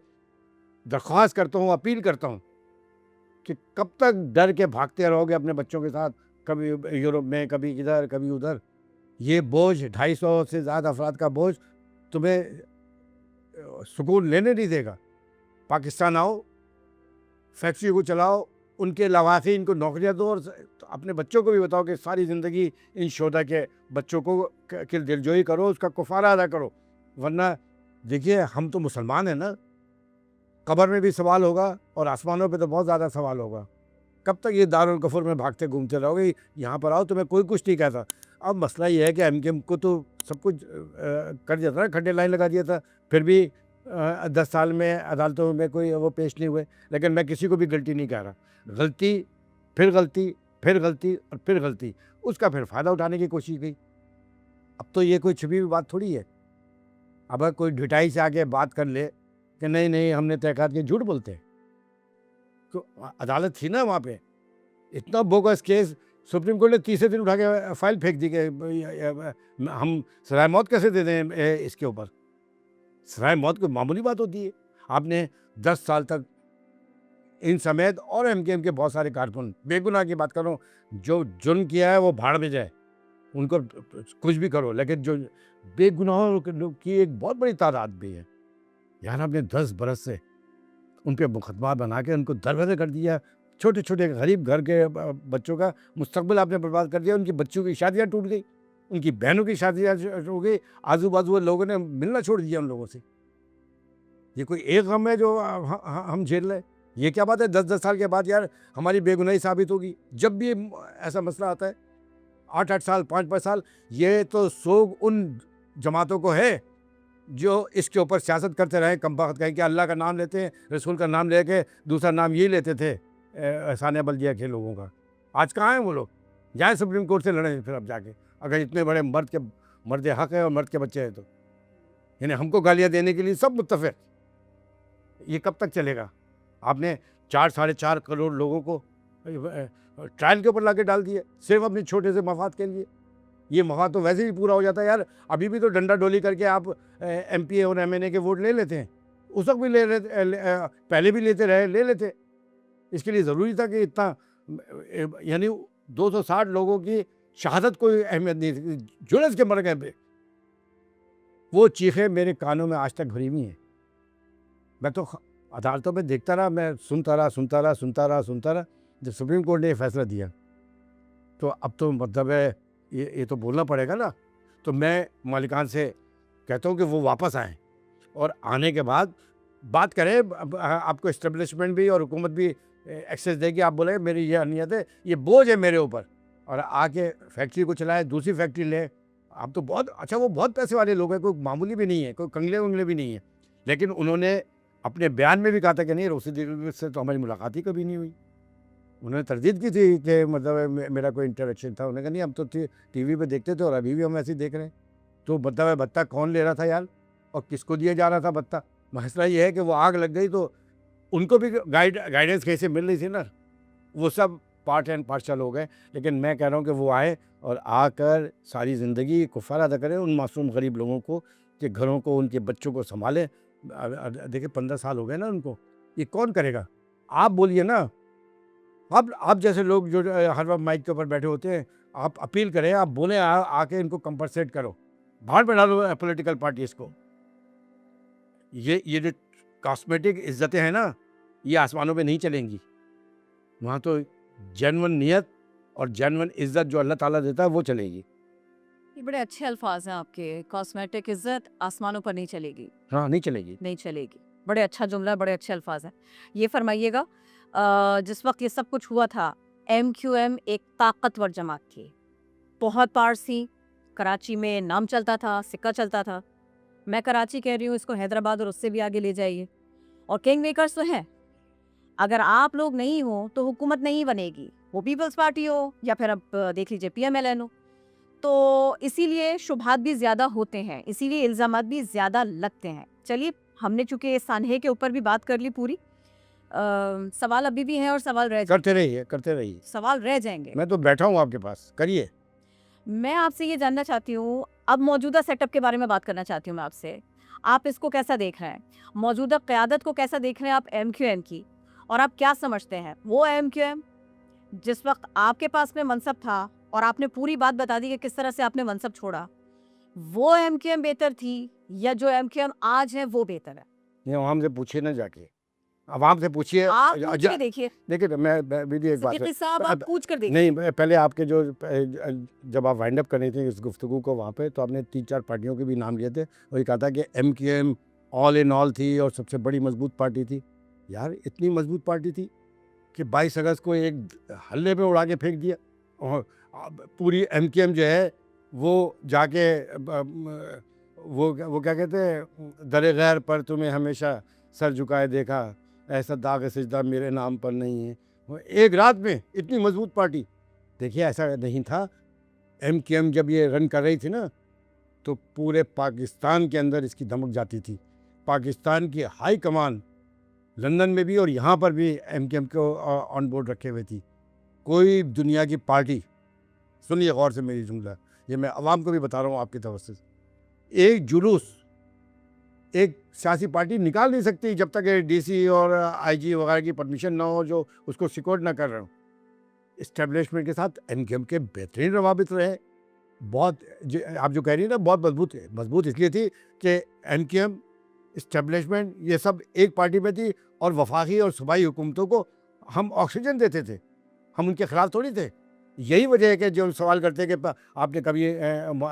दरख्वास्त करता हूँ, अपील करता हूँ कि कब तक डर के भागते रहोगे अपने बच्चों के साथ, कभी यूरोप में, कभी इधर, कभी उधर। ये बोझ 250 से ज़्यादा अफराद का बोझ तुम्हें सुकून लेने नहीं देगा। पाकिस्तान आओ, फैक्ट्री को चलाओ, उनके लवाकिन को नौकरियाँ दो, और अपने बच्चों को भी बताओ कि सारी ज़िंदगी इन शोधा के बच्चों को की दिलजोई करो, उसका कुफारा अदा करो। वरना देखिए, हम तो मुसलमान हैं ना, कब्र में भी सवाल होगा और आसमानों पे तो बहुत ज़्यादा सवाल होगा। कब तक ये दारुल कफर में भागते घूमते रहोगे? यहाँ पर आओ, तुम्हें कोई कुछ नहीं कहता। अब मसला ये है कि एमकेएम को तो सब कुछ कर दिया था ना, खड्डे लाइन लगा दिया था, फिर भी 10 साल में अदालतों में कोई वो पेश नहीं हुए। लेकिन मैं किसी को भी गलती नहीं कह रहा। गलती, फिर गलती, फिर गलती और फिर गलती, उसका फिर फ़ायदा उठाने की कोशिश की। अब तो ये कोई छिपी हुई बात थोड़ी है। अब अगर कोई ढिठाई से आके बात कर ले कि नहीं हमने तहक़ीक़ात की, झूठ बोलते हैं। तो अदालत थी ना वहाँ पे, इतना बोगस केस सुप्रीम कोर्ट ने तीसरे दिन उठा के फाइल फेंक दी कि हम सराय मौत कैसे दे दें इसके ऊपर। सराय मौत कोई मामूली बात होती है? आपने 10 साल तक इन समेत और एमकेएम के बहुत सारे कारकुन, बेगुनाह की बात कर रहा हूँ, जो जुर्म किया है वो भाड़ में जाए, उनको कुछ भी करो, लेकिन जो बेगुनाहों की एक बहुत बड़ी तादाद भी है यार, आपने 10 बरस से उन पे मुकदमा बना के उनको दरबदर कर दिया। छोटे छोटे गरीब घर के बच्चों का मुस्तकबिल आपने बर्बाद कर दिया। उनकी बच्चों की शादियाँ टूट गई, उनकी बहनों की शादियाँ हो गई, आजू बाजू लोगों ने मिलना छोड़ दिया उन लोगों से। ये कोई एक गम है जो हम झेल रहे हैं? ये क्या बात है? 10-10 साल के बाद यार हमारी बेगुनाही साबित होगी। जब भी ऐसा मसला आता है, 8-8 साल, 5-5 साल, ये तो सोग उन जमातों को है जो इसके ऊपर सियासत करते रहे, कम वक्त कहें कि अल्लाह का नाम लेते हैं, रसूल का नाम लेके दूसरा नाम यही लेते थे सानिया बल्दिया के लोगों का। आज कहाँ हैं वो लोग? जाएँ सुप्रीम कोर्ट से लड़ें फिर अब जाके, अगर इतने बड़े मर्द हक हैं और मर्द के बच्चे हैं तो। यानी हमको गालियाँ देने के लिए सब मुत्तफ़िक़। ये कब तक चलेगा? आपने 4 साढ़े 4 करोड़ लोगों को ट्रायल के ऊपर लाके डाल दिए, सिर्फ अपने छोटे से मफाद के लिए। ये मफाद तो वैसे ही पूरा हो जाता है यार। अभी भी तो डंडा डोली करके आप एमपी और एमएनए के वोट ले लेते हैं। उस वक्त भी पहले भी लेते रहे, ले लेते। इसके लिए ज़रूरी था कि इतना यानी 260 लोगों की शहादत कोई अहमियत नहीं थी, झुलस के मर गए पे। वो चीखें मेरे कानों में आज तक भरी हुई हैं। मैं तो अदालतों में देखता रहा, मैं सुनता रहा। जब सुप्रीम कोर्ट ने ये फैसला दिया तो अब तो मतलब है ये तो बोलना पड़ेगा ना। तो मैं मालिकान से कहता हूँ कि वो वापस आएँ और आने के बाद बात करें। आपको इस्टेब्लिशमेंट भी और हुकूमत भी एक्सेस देगी। आप बोले मेरी ये अनियत है, ये बोझ है मेरे ऊपर, और आके फैक्ट्री को चलाए, दूसरी फैक्ट्री ले। आप तो बहुत अच्छा, वो बहुत पैसे वाले लोग हैं, कोई मामूली भी नहीं है, कोई कंगले भी नहीं है। लेकिन उन्होंने अपने बयान में भी कहा था कि नहीं, रोसी से तो हमारी मुलाकात ही कभी नहीं हुई। उन्होंने तरदीद की थी कि मतलब मेरा कोई इंटरेक्शन था। उन्होंने कहा नहीं, हम तो टीवी पे देखते थे और अभी भी हम ऐसे ही देख रहे हैं। तो मतलब बत्ता कौन ले रहा था यार, और किसको दिया जा रहा था बत्ता? मसला ये है कि वो आग लग गई तो उनको भी गाइडेंस कैसे मिल रही थी ना, वो सब पार्ट एंड पार्शल हो गए। लेकिन मैं कह रहा हूँ कि वो आए और आकर सारी ज़िंदगी कुफ़ारा अदा करें उन मासूम गरीब लोगों को, कि घरों को, उनके बच्चों को संभालें। देखिए 15 साल हो गए ना उनको, ये कौन करेगा? आप बोलिए ना। आप जैसे लोग जो हर वक्त माइक के ऊपर बैठे होते हैं, आप अपील करें, आप बोलें, आके इनको कंपनसेट करो, बाहर बैठा दो पॉलिटिकल पार्टीज़ को। ये जो कॉस्मेटिक इज़्ज़तें हैं ना, ये आसमानों पे नहीं चलेंगी। वहाँ तो जेन्युइन नियत और जेन्युइन इज्जत जो अल्लाह ताला देता है वो चलेगी। ये बड़े अच्छे अल्फाज हैं आपके। कॉस्मेटिक इज्जत आसमानों पर नहीं चलेगी। हाँ, नहीं चलेगी। नहीं चलेगी। बड़े अच्छा जुमला है, बड़े अच्छे अल्फाज हैं। ये फरमाइएगा, जिस वक्त ये सब कुछ हुआ था, MQM एक ताकतवर जमात थी, बहुत पार्स थी, कराची में नाम चलता था, सिक्का चलता था। मैं कराची कह रही हूँ, इसको हैदराबाद और उससे भी आगे ले जाइए। और किंग मेकर्स तो हैं। अगर आप लोग नहीं हो तो हुकूमत नहीं बनेगी, वो पीपल्स पार्टी हो या फिर अब देख लीजिए PMLN हो। तो इसीलिए शुबहात भी ज़्यादा होते हैं, इसीलिए इल्ज़ामात भी ज़्यादा लगते हैं। चलिए, हमने चूँकि सानहे के ऊपर भी बात कर ली पूरी, सवाल अभी भी हैं और सवाल रह करते रहिए, करते रहिए। सवाल रह जाएंगे। मैं तो बैठा हूँ आपके पास, करिए। मैं आपसे ये जानना चाहती हूँ, अब मौजूदा सेटअप के बारे में बात करना चाहती हूँ मैं आपसे। आप इसको कैसा देख रहे हैं? मौजूदा क़यादत को कैसा देख रहे हैं आप MQM की? और आप क्या समझते हैं, वो MQM जिस वक़्त आपके पास में मनसब था और आपने पूरी बात बता दी कि किस तरह से आपने मनसब छोड़ा, वो MQM बेहतर थी या जो MQM आज है वो बेहतर है? ये आवाम से पूछिए ना जाके, आवाम से पूछिए। आप पूछ के देखिए। देखिए ना, मैं भी एक बात सिद्दीकी साहब, आप अब पूछ कर देखिए। नहीं, पहले आपके जो जब आप वाइंड अप कर रही थी इस गुफ्तगू को वहाँ पे, तो आपने 3-4 पार्टियों के भी नाम लिए थे और ये कहा था कि MQM ऑल इन ऑल थी और सबसे बड़ी मजबूत पार्टी थी। यार, इतनी मजबूत पार्टी थी कि 22 अगस्त को एक हल्ले पे उड़ा के फेंक दिया। और पूरी MQM जो है वो जाके वो क्या कहते हैं, दरे गैर पर तुम्हें हमेशा सर झुकाए देखा, ऐसा दाग सजदा मेरे नाम पर नहीं है। वो एक रात में इतनी मजबूत पार्टी। देखिए, ऐसा नहीं था। MQM जब ये रन कर रही थी ना, तो पूरे पाकिस्तान के अंदर इसकी धमक जाती थी। पाकिस्तान की हाई कमान लंदन में भी और यहाँ पर भी MQM को ऑन बोर्ड रखे हुए थी। कोई दुनिया की पार्टी, सुनिए गौर से मेरी जुमला, ये मैं आवाम को भी बता रहा हूँ आपकी तरफ से, एक जुलूस एक सियासी पार्टी निकाल नहीं सकती जब तक DC और IG वगैरह की परमिशन ना हो, जो उसको सिक्योर ना कर रहे हो। इस्टेब्लिशमेंट के साथ MQM के बेहतरीन रवाबित रहे। बहुत आप जो कह रही है ना, बहुत मजबूत है। मजबूत इसलिए थी कि MQM, इस्टेब्लिशमेंट, ये सब एक पार्टी में थी और वफाकी और सूबाई हुकूमतों को हम ऑक्सीजन देते थे, हम उनके खिलाफ थोड़ी थे। यही वजह है कि जो सवाल करते कि आपने कभी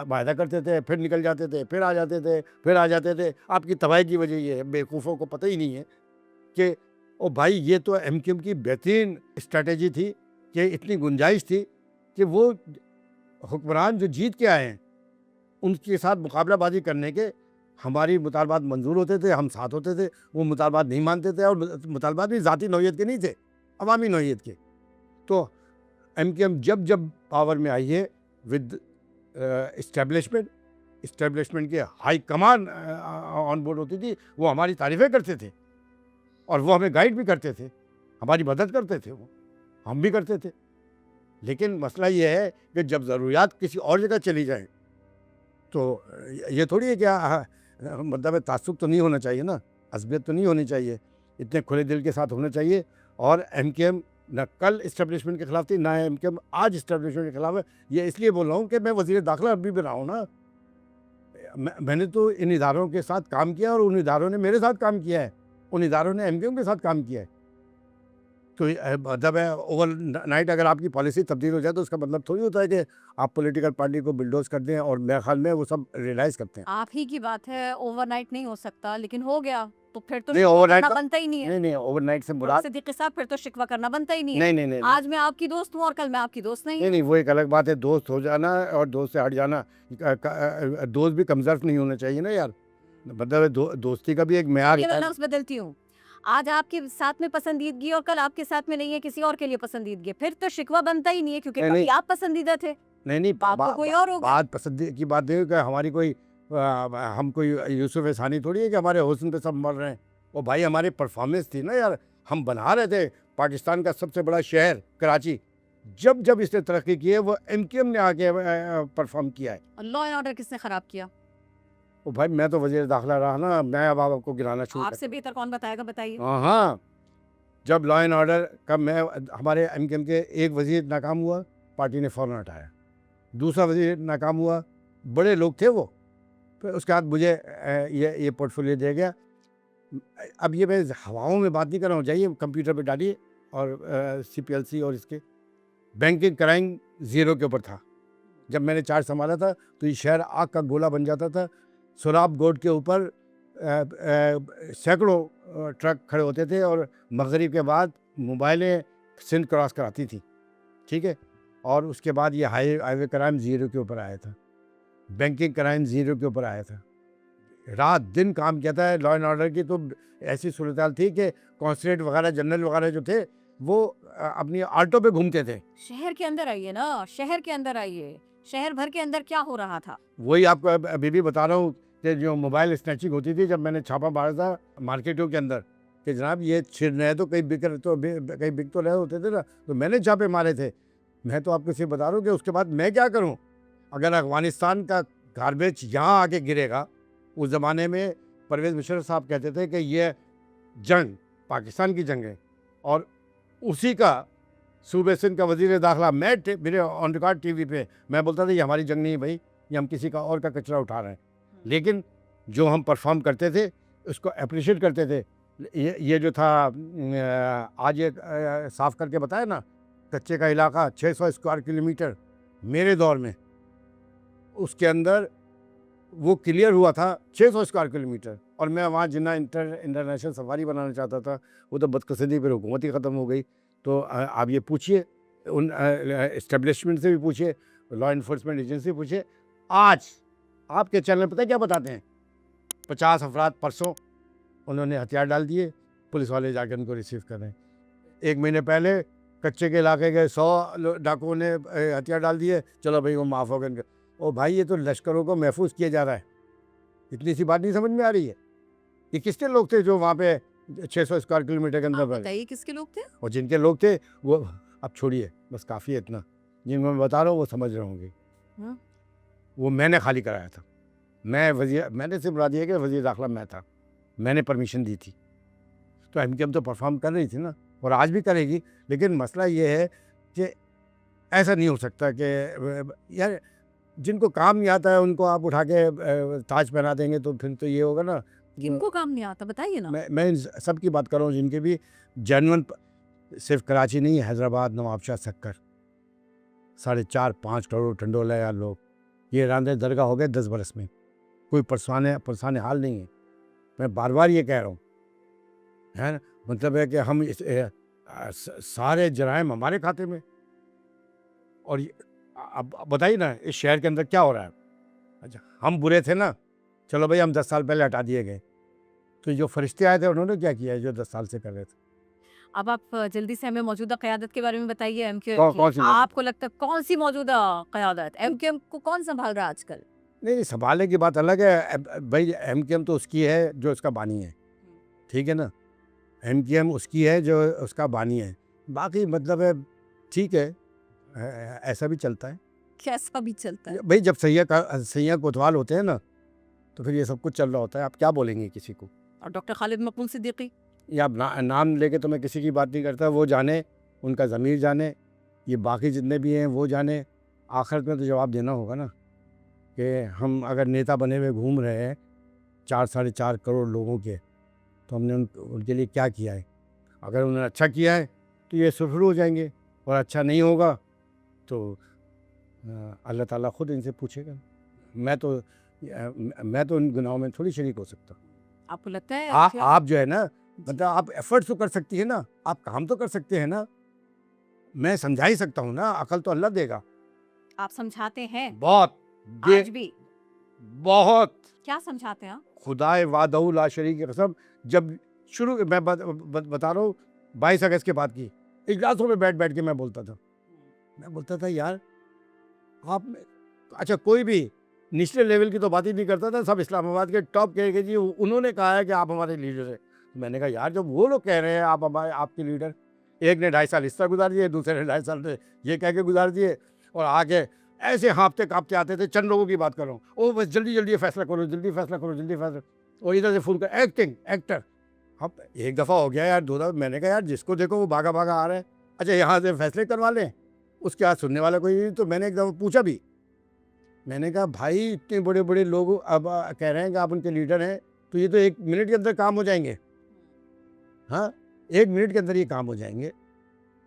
वायदा करते थे, फिर निकल जाते थे, फिर आ जाते थे, फिर आ जाते थे। आपकी तबाही की वजह ये है, बेवकूफ़ों को पता ही नहीं है कि ओ भाई, ये तो MQM की बेहतरीन स्ट्रेटजी थी कि इतनी गुंजाइश थी कि वो हुक्मरान जो जीत के आए हैं उनके साथ मुकाबलाबाजी करने के हमारी मुतालबात मंजूर होते थे, हम साथ होते थे। वो मुतालबात नहीं मानते थे और मुतालबात भी ज़ाती नौइयत के नहीं थे, अवामी नौइयत के। तो MQM जब जब पावर में आई है विद इस्टेब्लिशमेंट के हाई कमान ऑन बोर्ड होती थी, वो हमारी तारीफ़ें करते थे और वो हमें गाइड भी करते थे, हमारी मदद करते थे, वो हम भी करते थे। लेकिन मसला ये है कि जब ज़रूरियात किसी और जगह चली जाए तो ये थोड़ी है क्या, मतलब तासुब तो नहीं होना चाहिए ना, असबियत तो नहीं होनी चाहिए, इतने खुले दिल के साथ होना चाहिए। और MQM न कल इस्टेब्लिशमेंट के ख़िलाफ़ थी, ना MQM आज इस्टेब्लिशमेंट के ख़िलाफ़ है। ये इसलिए बोल रहा हूँ कि मैं वज़ीर दाखिला अभी भी रहा हूँ ना। मैंने तो इन इदारों के साथ काम किया और उन इदारों ने मेरे साथ काम किया है, उन इदारों ने MQM के साथ काम किया है। तो मतलब है, ओवर नाइट अगर आपकी पॉलिसी तब्दील हो जाए तो उसका मतलब थोड़ी होता है कि आप पॉलिटिकल पार्टी को बुलडोज कर दें, और मेरे ख्याल में वो सब रियलाइज़ करते हैं। आप ही की बात है, ओवरनाइट नहीं हो सकता, लेकिन हो गया तो फिर तो नहीं, शिकवा ओवरनाइट करना तो बनता ही नहीं है। नहीं, ओवरनाइट से और मुराद सिद्दीकी साहब, फिर तो शिकवा करना बनता ही नहीं है। नहीं। आज मैं आपकी दोस्त हूँ और कल मैं आपकी दोस्त नहीं। नहीं, वो एक अलग बात है, दोस्त हो जाना और दोस्त से हट जाना। दोस्त भी कमज़र्फ नहीं होना चाहिए ना यार, मतलब दोस्ती का भी एक मेयार ये मैं है। लफ्ज़ बदलती हूँ। आज आपके साथ में पसंदीदगी और कल आपके साथ में नहीं है, किसी और के लिए पसंदीदगी है, फिर तो शिकवा बनता ही नहीं है, क्योंकि नहीं, कभी नहीं, आप पसंदीदा थे, नहीं, बाप तो कोई और होगा। बात पसंद की बात नहीं है कि हमारी कोई हम कोई यूसुफ हसानी थोड़ी है कि हमारे हुस्न पे सब मर रहे हैं। वो भाई हमारी परफॉर्मेंस थी ना यार, हम बना रहे थे पाकिस्तान का सबसे बड़ा शहर कराची। जब जब इसने तरक्की की है वो MQM ने आके परफॉर्म किया है। और लॉ एंड ऑर्डर किसने खराब किया? वो भाई, मैं तो वज़ीर दाखिला रहा ना, मैं अब आपको गिराना शुरू आपसे बेहतर कौन बताएगा, बताइए। हाँ, जब लॉ एंड ऑर्डर का हमारे MQM के एक वज़ीर नाकाम हुआ, पार्टी ने फ़ौरन हटाया। दूसरा वज़ीर नाकाम हुआ, बड़े लोग थे वो, फिर उसके बाद मुझे ये पोर्टफोलियो दिया गया। अब ये मैं हवाओं में बात नहीं कर रहा हूँ, जाइए कंप्यूटर पे डालिए और CPLC और इसके बैंकिंग क्राइम ज़ीरो के ऊपर था। जब मैंने चार्ज संभाला था तो ये शहर आग का गोला बन जाता था। सोराब गोड के ऊपर सैकड़ों ट्रक खड़े होते थे और मगरिब के बाद मोबाइलें सिंध क्रॉस कराती थी, ठीक है। और उसके बाद ये हाईवे क्राइम ज़ीरो के ऊपर आया था, बैंकिंग क्राइम ज़ीरो के ऊपर आया था। रात दिन काम किया था। लॉ एंड ऑर्डर की तो ऐसी सूरत हाल थी कि कॉन्स्टेबल वगैरह, जनरल वगैरह जो थे वो अपनी ऑल्टो पे घूमते थे। शहर के अंदर आइए ना, शहर के अंदर आइए। शहर भर के अंदर क्या हो रहा था? वही आपको अभी भी बता रहा हूँ कि जो मोबाइल स्नैचिंग होती थी, जब मैंने छापा मारा था मार्केटों के अंदर कि जनाब ये छिन रहे तो कहीं बिक तो रहे होते थे ना, तो मैंने छापे मारे थे। मैं तो आपको सिर्फ बता रहा हूँ कि उसके बाद मैं क्या करूँ। अगर अफगानिस्तान का गार्बेज यहाँ आके गिरेगा, उस ज़माने में परवेज़ मुशर्रफ साहब कहते थे कि ये जंग पाकिस्तान की जंग है, और उसी का सूबे सिंध का वज़ीर दाखिला मैं मेरे ऑन रिकॉर्ड टीवी पे मैं बोलता था ये हमारी जंग नहीं है भाई, ये हम किसी का और का कचरा उठा रहे हैं। लेकिन जो हम परफॉर्म करते थे उसको अप्रिशिएट करते थे। ये जो था आज ये साफ़ करके बताया ना, कच्चे का इलाका 600 स्क्वायर किलोमीटर मेरे दौर में, उसके अंदर वो क्लियर हुआ था 600 स्क्वायर किलोमीटर। और मैं वहाँ जिन्ना इंटरनेशनल सफारी बनाना चाहता था, वो तो बदकिस्मती फिर हुकूमत ही ख़त्म हो गई। तो आप ये पूछिए उन इस्टेब्लिशमेंट से भी पूछिए, लॉ इन्फोर्समेंट एजेंसी से पूछिए। आज आपके चैनल पता है क्या बताते हैं, 50 अफराद परसों उन्होंने हथियार डाल दिए, पुलिस वाले जाकर उनको रिसीव कर रहे हैं। 1 महीने पहले कच्चे के इलाके के 100 डाकुओं ने हथियार डाल दिए, चलो भाई वो माफ़ हो गए। ओ भाई ये तो लश्करों को महफूज किया जा रहा है, इतनी सी बात नहीं समझ में आ रही है। ये किसके लोग थे जो वहाँ पे 600 स्क्वायर किलोमीटर के आप अंदर बताइए किसके लोग थे? और जिनके लोग थे वो अब छोड़िए, बस काफ़ी है इतना। जिनको मैं बता रहा हूँ वो समझ रहे होंगे। हाँ। वो मैंने खाली कराया था। मैंने सिर्फ बता दिया कि वज़ीर दाखिला मैं था, मैंने परमिशन दी थी। तो एमकेएम तो परफॉर्म कर रही थी ना, और आज भी करेगी। लेकिन मसला ये है कि ऐसा नहीं हो सकता कि यार जिनको काम नहीं आता है उनको आप उठा के ताज पहना देंगे, तो फिर तो ये होगा ना। किनको काम नहीं आता बताइए ना। मैं इन सब की बात कर रहा हूँ जिनके भी जेन्युइन, सिर्फ कराची नहीं, हैदराबाद, नवाबशाह, सक्कर, 4.5-5 करोड़ टंडोला यार लोग, ये रांदे दरगाह हो गए 10 बरस में। कोई परेशान हाल नहीं है। मैं बार बार ये कह रहा हूँ, है ना। मतलब है कि हम सारे जराइम हमारे खाते में। और अब बताइए ना इस शहर के अंदर क्या हो रहा है। अच्छा हम बुरे थे ना, चलो भाई हम 10 साल पहले हटा दिए गए, तो जो फरिश्ते आए थे उन्होंने क्या किया जो 10 साल से कर रहे थे। अब आप जल्दी से हमें मौजूदा क़यादत के बारे में बताइए। कौन कौन सी आपको लगता है कौन सी मौजूदा क़यादत? एमकेएम को कौन संभाल रहा है आजकल? नहीं, संभालने की बात अलग है। भाई एमकेएम तो उसकी है जो उसका बानी है, ठीक है ना। एमकेएम उसकी है जो उसका बानी है। बाकी मतलब है ठीक है, ऐसा भी चलता है कैसा भी चलता है। भाई। जब सैया कोतवाल होते हैं ना, तो फिर ये सब कुछ चल रहा होता है। आप क्या बोलेंगे किसी को। और डॉक्टर खालिद मकबूल सिद्दीकी? या नाम लेके तो मैं किसी की बात नहीं करता, वो जाने, उनका ज़मीर जाने, ये बाकी जितने भी हैं वो जाने। आखिरत में तो जवाब देना होगा ना कि हम अगर नेता बने हुए घूम रहे हैं 4-4.5 करोड़ लोगों के, तो हमने उनके लिए क्या किया है। अगर उन्होंने अच्छा किया है तो ये सुरखरू हो जाएंगे, और अच्छा नहीं होगा तो अल्लाह ताला खुद इनसे पूछेगा। मैं तो उन गुनाहों में थोड़ी शरीक हो सकता। आपको लगता है आप जो है ना, मतलब आप एफर्ट्स तो कर सकती है ना, आप काम तो कर सकते हैं ना। मैं समझा ही सकता हूँ ना, अकल तो अल्लाह देगा। आप समझाते हैं बहुत आज भी? बहुत क्या समझाते हैं आप? खुदाए वादहू ला शरीक की कसम। जब शुरू मैं बता रहा हूँ 22 अगस्त के बाद की इजलासों में बैठ बैठ के मैं बोलता था यार आप, अच्छा कोई भी निचले लेवल की तो बात ही नहीं करता था, सब इस्लामाबाद के टॉप कह के जी उन्होंने कहा है कि आप हमारे लीडर हैं। मैंने कहा यार जब वो लोग कह रहे हैं आप हमारे आपके लीडर, एक ने 2.5 साल इस तरह गुजार दिए, दूसरे ने 2.5 साल ये कह के गुजार दिए, और आगे ऐसे हाँफते काँपते आते थे। चंद लोगों की बात कर रहा हूँ, ओ बस जल्दी जल्दी फैसला करो, जल्दी फैसला करो, जल्दी फैसला। और इधर से फ़ोन कर एक्टर। अब एक दफ़ा हो गया यार, 2 दफ़ा। मैंने कहा यार जिसको देखो वो भागा भागा आ रहा है। अच्छा यहाँ से फैसले करवा लें, उसके बाद सुनने वाला कोई नहीं। तो मैंने एक दफ़ा पूछा भी, मैंने कहा भाई इतने बड़े बड़े लोग अब कह रहे हैं कि आप उनके लीडर हैं, तो ये तो 1 मिनट के अंदर काम हो जाएंगे। हाँ 1 मिनट के अंदर ये काम हो जाएंगे,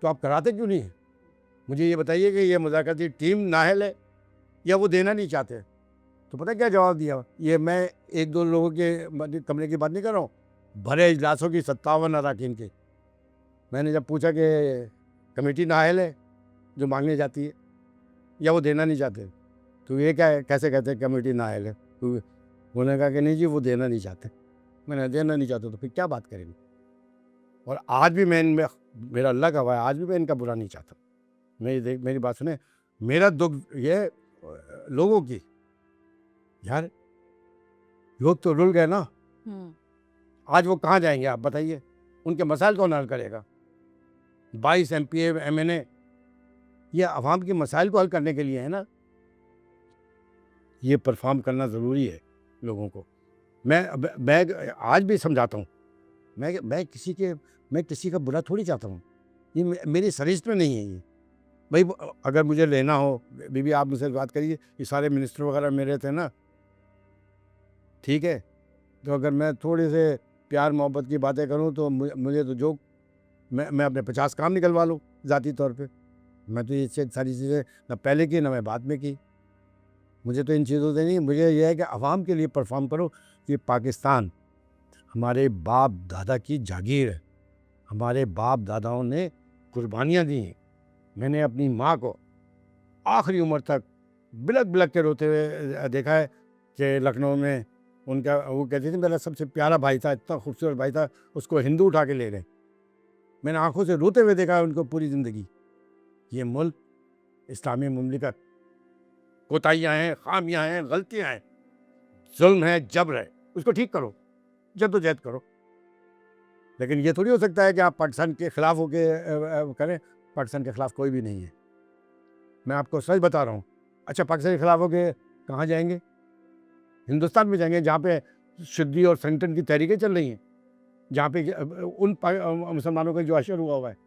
तो आप कराते क्यों नहीं हैं। मुझे ये बताइए कि ये मुज़ाकराती टीम नाअहल है या वो देना नहीं चाहते? तो पता है क्या जवाब दिया? ये मैं 1-2 लोगों के कमरे की बात नहीं कर रहा हूँ, भरे इजलासों की 57 अरकान की। मैंने जब पूछा कि कमेटी नाअहल है जो मांगने जाती है या वो देना नहीं चाहते? तो ये क्या है, कैसे कहते हैं कमेटी नाअहल है? तो उन्होंने कहा कि नहीं जी वो देना नहीं चाहते। मैंने देना नहीं चाहते तो फिर क्या बात करेंगे? और आज भी मैं इनमें, मेरा अल्लाह का वाह, आज भी मैं इनका बुरा नहीं चाहता। मेरी बात सुने, मेरा दुख ये लोगों की, यार लोग तो रुल गए ना, हम्म। आज वो कहाँ जाएंगे आप बताइए? उनके मसाइल कौन हल करेगा? 22 एमपीए एमएनए ये अवाम के मसाइल को हल करने के लिए है ना। ये परफॉर्म करना ज़रूरी है लोगों को। मैं आज भी समझाता हूँ, मैं किसी का बुरा थोड़ी चाहता हूँ। ये मेरी सरिश्त में नहीं है ये। भाई अगर मुझे लेना हो, बीबी आप मुझसे बात करिए, ये सारे मिनिस्टर वगैरह मेरे थे ना, ठीक है? तो अगर मैं थोड़े से प्यार मोहब्बत की बातें करूँ तो मुझे तो जो मैं अपने 50 काम निकलवा लूँ ज़ाती तौर पे। मैं तो ये सारी चीज़ें ना पहले की ना मैं बाद में की। मुझे तो इन चीज़ों से नहीं, मुझे ये है कि अवाम के लिए परफॉर्म करो। ये पाकिस्तान हमारे बाप दादा की जागीर है। हमारे बाप दादाओं ने कुर्बानियाँ दी हैं। मैंने अपनी माँ को आखिरी उम्र तक बिलख बिलख के रोते हुए देखा है कि लखनऊ में उनका, वो कहती थी मेरा सबसे प्यारा भाई था, इतना खूबसूरत भाई था, उसको हिंदू उठा के ले गए। मैंने आंखों से रोते हुए देखा है उनको पूरी ज़िंदगी। ये मुल्क इस्लामी मुमलिकत, कोताहियाँ हैं, खामियाँ हैं, गलतियाँ हैं, जुल्म है, जबर है, उसको ठीक करो, जद्दोजहद करो। लेकिन ये थोड़ी हो सकता है कि आप पाकिस्तान के ख़िलाफ़ होके करें। पाकिस्तान के ख़िलाफ़ कोई भी नहीं है, मैं आपको सच बता रहा हूँ। अच्छा, पाकिस्तान के ख़िलाफ़ होके कहाँ जाएंगे? हिंदुस्तान में जाएंगे जहाँ पे शिद्दी और सनटन की तहरीकें चल रही हैं, जहाँ पे उन मुसलमानों का जो अशर हुआ हुआ है।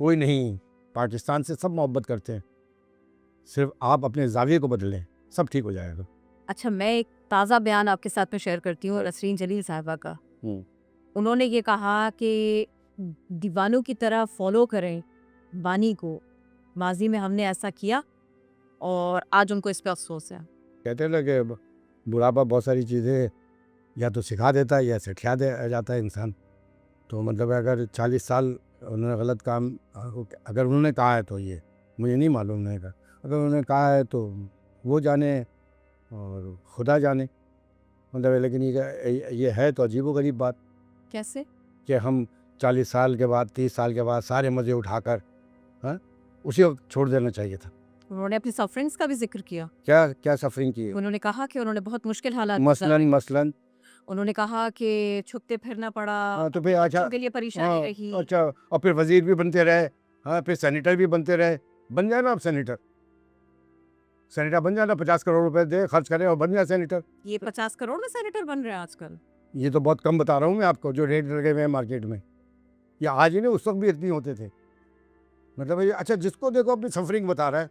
कोई नहीं, पाकिस्तान से सब मोहब्बत करते हैं, सिर्फ आप अपने ज़ाविये को बदलें, सब ठीक हो जाएगा। अच्छा, मैं एक ताज़ा बयान आपके साथ में शेयर करती हूँ नसरीन जलील साहिबा का। उन्होंने ये कहा कि दीवानों की तरह फॉलो करें बानी को। माजी में हमने ऐसा किया और आज उनको इस पे अफसोस है। कहते हैं ना कि बुढ़ापा बहुत सारी चीज़ें या तो सिखा देता है या सिखा दे जाता है इंसान। तो मतलब अगर 40 साल उन्होंने गलत काम, अगर उन्होंने कहा है तो ये मुझे नहीं मालूम, नहीं कहा, अगर उन्होंने कहा है तो वो जाने और खुदा जाने। मतलब लेकिन ये है तो अजीबोगरीब बात कैसे? कि हम 40 साल के बाद, 30 साल के बाद सारे मज़े उठाकर, हाँ, उसी वक्त छोड़ देना चाहिए था। उन्होंने अपनी सफरिंग्स का भी जिक्र किया। क्या क्या सफरिंग की है? उन्होंने कहा कि उन्होंने बहुत मुश्किल हालात गुजारे। मसलन उन्होंने कहा कि छुपते फिरना पड़ा, हाँ तो फिर अच्छा, बच्चों के लिए परेशानी हाँ रही। अच्छा, और फिर वजीर भी बनते रहे, हाँ फिर सेनेटर भी बनते रहे। बन जाए ना आप सेनेटर, सेनेटर बन जाए ना, 50 करोड़ रुपए दे खर्च करें और बन जाए सेनेटर। ये 50 करोड़ में सेनेटर बन रहे हैं आजकल। ये तो बहुत कम बता रहा हूँ मैं आपको, जो रेट लगे हुए हैं मार्केट में। या आज ही नहीं, उस वक्त भी इतनी होते थे। मतलब ये अच्छा, जिसको देखो अपनी सफरिंग बता रहा है,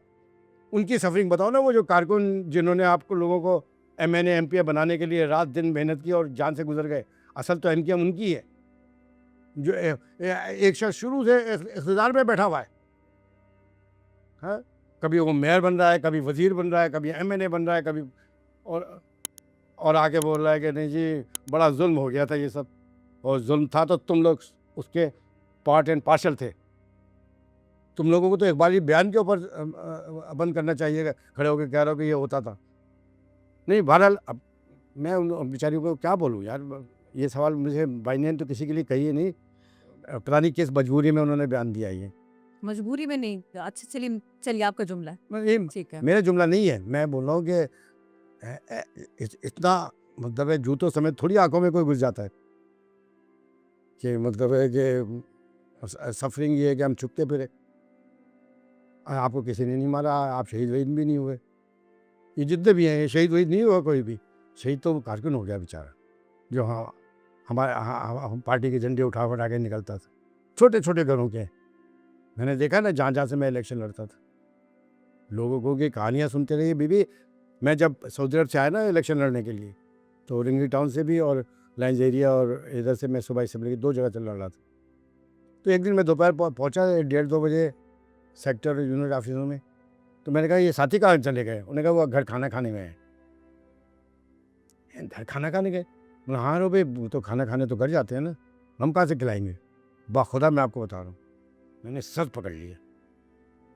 उनकी सफरिंग बताओ ना। वो जो कारकुन जिन्होंने आपको लोगों को एमएनए एमपीए बनाने के लिए रात दिन मेहनत की और जान से गुजर गए, असल तो एमकेएम उनकी है। जो एक शख्स शुरू से इक़्तिदार में बैठा हुआ है, हाँ, कभी वो मेयर बन रहा है, कभी वजीर बन रहा है, कभी एमएनए बन रहा है, कभी और आके बोल रहा है कि नहीं जी बड़ा जुल्म हो गया था ये सब, और जुल्म था तो तुम लोग उसके पार्ट एंड पार्शल थे। तुम लोगों को तो एक बार ही बयान के ऊपर बंद करना चाहिए, खड़े होकर कह रहा हो कि ये होता था। नहीं, बहरहाल अब मैं उन बेचारियों को क्या बोलूँ यार। ये सवाल मुझे बाई नेम तो किसी के लिए कहिए नहीं। पता नहीं किस मजबूरी में उन्होंने बयान दिया ये। मजबूरी में नहीं। अच्छा, चलिए चलिए आपका जुमला है। ये ठीक है। मेरा जुमला नहीं है, मैं बोल रहा हूँ कि इतना मतलब है, जूतों समेत थोड़ी आंखों में कोई घुस जाता है कि मतलब है कि सफरिंग ये है कि हम छुपते फिरे। आपको किसी ने नहीं मारा, आप शहीद वहीद भी नहीं हुए। ये जितने भी हैं, ये शहीद वहीद नहीं हुआ कोई भी। शहीद तो कारकुन हो गया बेचारा, जो हाँ हमारे हम पार्टी के झंडे उठा के निकलता था, छोटे छोटे घरों के। मैंने देखा ना, जहाँ जहाँ से मैं इलेक्शन लड़ता था, लोगों को की कहानियाँ सुनते रहिए बीबी। मैं जब सऊदी अरब से आया ना इलेक्शन लड़ने के लिए, तो रिंगली टाउन से भी और लाइन्स एरिया और इधर से मैं सुबह असेंबली की 2 जगह चल रहा था। तो एक दिन मैं दोपहर पहुँचा 1:30-2 बजे, सेक्टर यूनिट ऑफिसों में। तो मैंने कहा ये साथी कहाँ चले गए? उन्होंने कहा वो घर खाना खाने गए हैं। घर खाना खाने गए? बोला हाँ रो भाई, वो तो खाना खाने तो घर जाते हैं ना, हम कहाँ से खिलाएंगे? बाखुदा मैं आपको बता रहा हूँ, मैंने सच पकड़ लिया।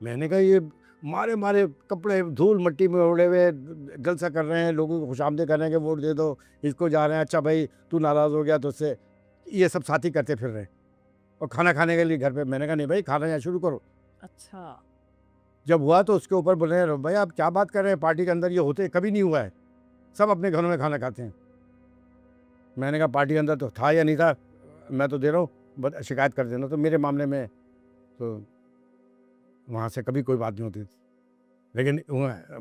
मैंने कहा ये मारे मारे कपड़े धूल मट्टी में उड़े हुए जलसा कर रहे हैं, लोगों को खुशामदीद कर रहे हैं कि वोट दे दो, इसको जा रहे हैं, अच्छा भाई तू नाराज़ हो गया तो उससे, ये सब साथी करते फिर रहे हैं। और खाना खाने के लिए घर पे, मैंने कहा नहीं भाई, खाना यहाँ शुरू करो। अच्छा। जब हुआ तो उसके ऊपर बोले रहे भाई आप क्या बात कर रहे हैं, पार्टी के अंदर ये होते कभी नहीं हुआ है, सब अपने घरों में खाना खाते हैं। मैंने कहा पार्टी के अंदर तो था या नहीं था, मैं तो दे रहा हूँ, बस शिकायत कर देना। तो मेरे मामले में तो वहाँ से कभी कोई बात नहीं होती थी। लेकिन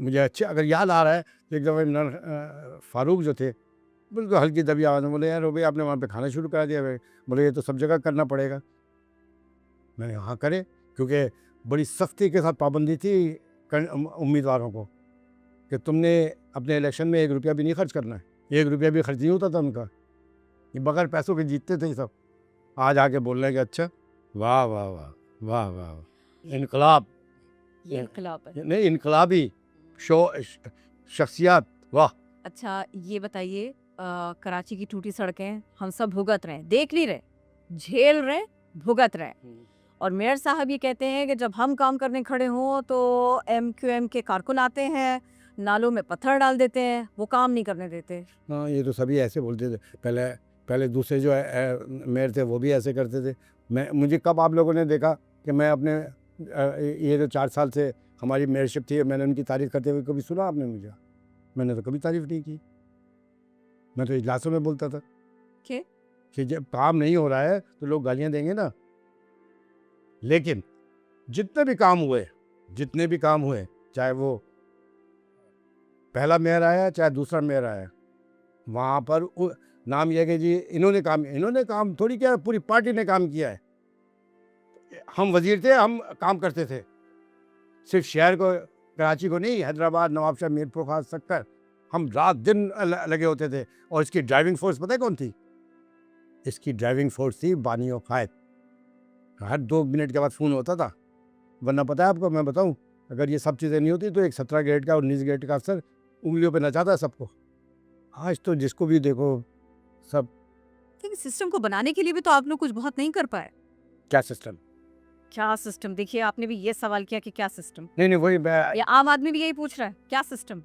मुझे अच्छे अगर याद आ रहा है तो एक दफ़ा इमरान फारूक जो थे, बिल्कुल हल्की दबी आवाज़ में बोले यार भाई आपने वहाँ पे खाना शुरू करा दिया भाई। बोले ये तो सब जगह करना पड़ेगा। मैंने हाँ करे, क्योंकि बड़ी सख्ती के साथ पाबंदी थी उम्मीदवारों को कि तुमने अपने इलेक्शन में 1 रुपया भी नहीं खर्च करना है। 1 रुपया भी खर्च नहीं होता था उनका, ये बगैर पैसों के जीतते थे सब। आज आके बोल रहे हैं कि अच्छा वाह वाह वाह वाह वाह वाह, इनकलाब, ये इनकलाब है। नहीं इनकलाबी शख्सियत, वाह। अच्छा ये बताइए, कराची की टूटी सड़कें हम सब भुगत रहे हैं, देख नहीं रहे, झेल रहे, भुगत रहे। और मेयर साहब ये कहते हैं कि जब हम काम करने खड़े हों तो MQM के कारकुन आते हैं, नालों में पत्थर डाल देते हैं, वो काम नहीं करने देते। हाँ ये तो सभी ऐसे बोलते थे। पहले पहले दूसरे जो मेयर थे वो भी ऐसे करते थे। मुझे कब आप लोगों ने देखा कि मैं अपने ये जो 4 साल से हमारी मेयरशिप थी, मैंने उनकी तारीफ़ करते हुए कभी सुना आपने मुझे? मैंने तो कभी तारीफ़ नहीं की। मैं तो इजलासों में बोलता था कि जब काम नहीं हो रहा है तो लोग गालियाँ देंगे ना। लेकिन जितने भी काम हुए, चाहे वो पहला मेयर आया चाहे दूसरा मेयर आया, वहाँ पर नाम यह है कि जी इन्होंने काम थोड़ी किया, पूरी पार्टी ने काम किया है। हम वजीर थे, हम काम करते थे, सिर्फ शहर को, कराची को नहीं, हैदराबाद, नवाबशाह, मीरपुर खास सक्कर, हम रात दिन लगे होते थे। और इसकी ड्राइविंग फोर्स पता है कौन थी? इसकी ड्राइविंग फोर्स थी बानी और कायद। हर 2 मिनट के बाद फ़ोन होता था, वरना पता है आपको मैं बताऊं, अगर ये सब चीज़ें नहीं होती तो एक 17 ग्रेड का 19 ग्रेड का अफसर उंगलियों पे नचाता है सबको। आज तो जिसको भी देखो सब। लेकिन सिस्टम को बनाने के लिए भी तो आप लोग कुछ बहुत नहीं कर पाए। क्या सिस्टम? क्या सिस्टम? देखिए आपने भी ये सवाल किया कि क्या सिस्टम, नहीं वही या आम आदमी भी यही पूछ रहा है क्या सिस्टम।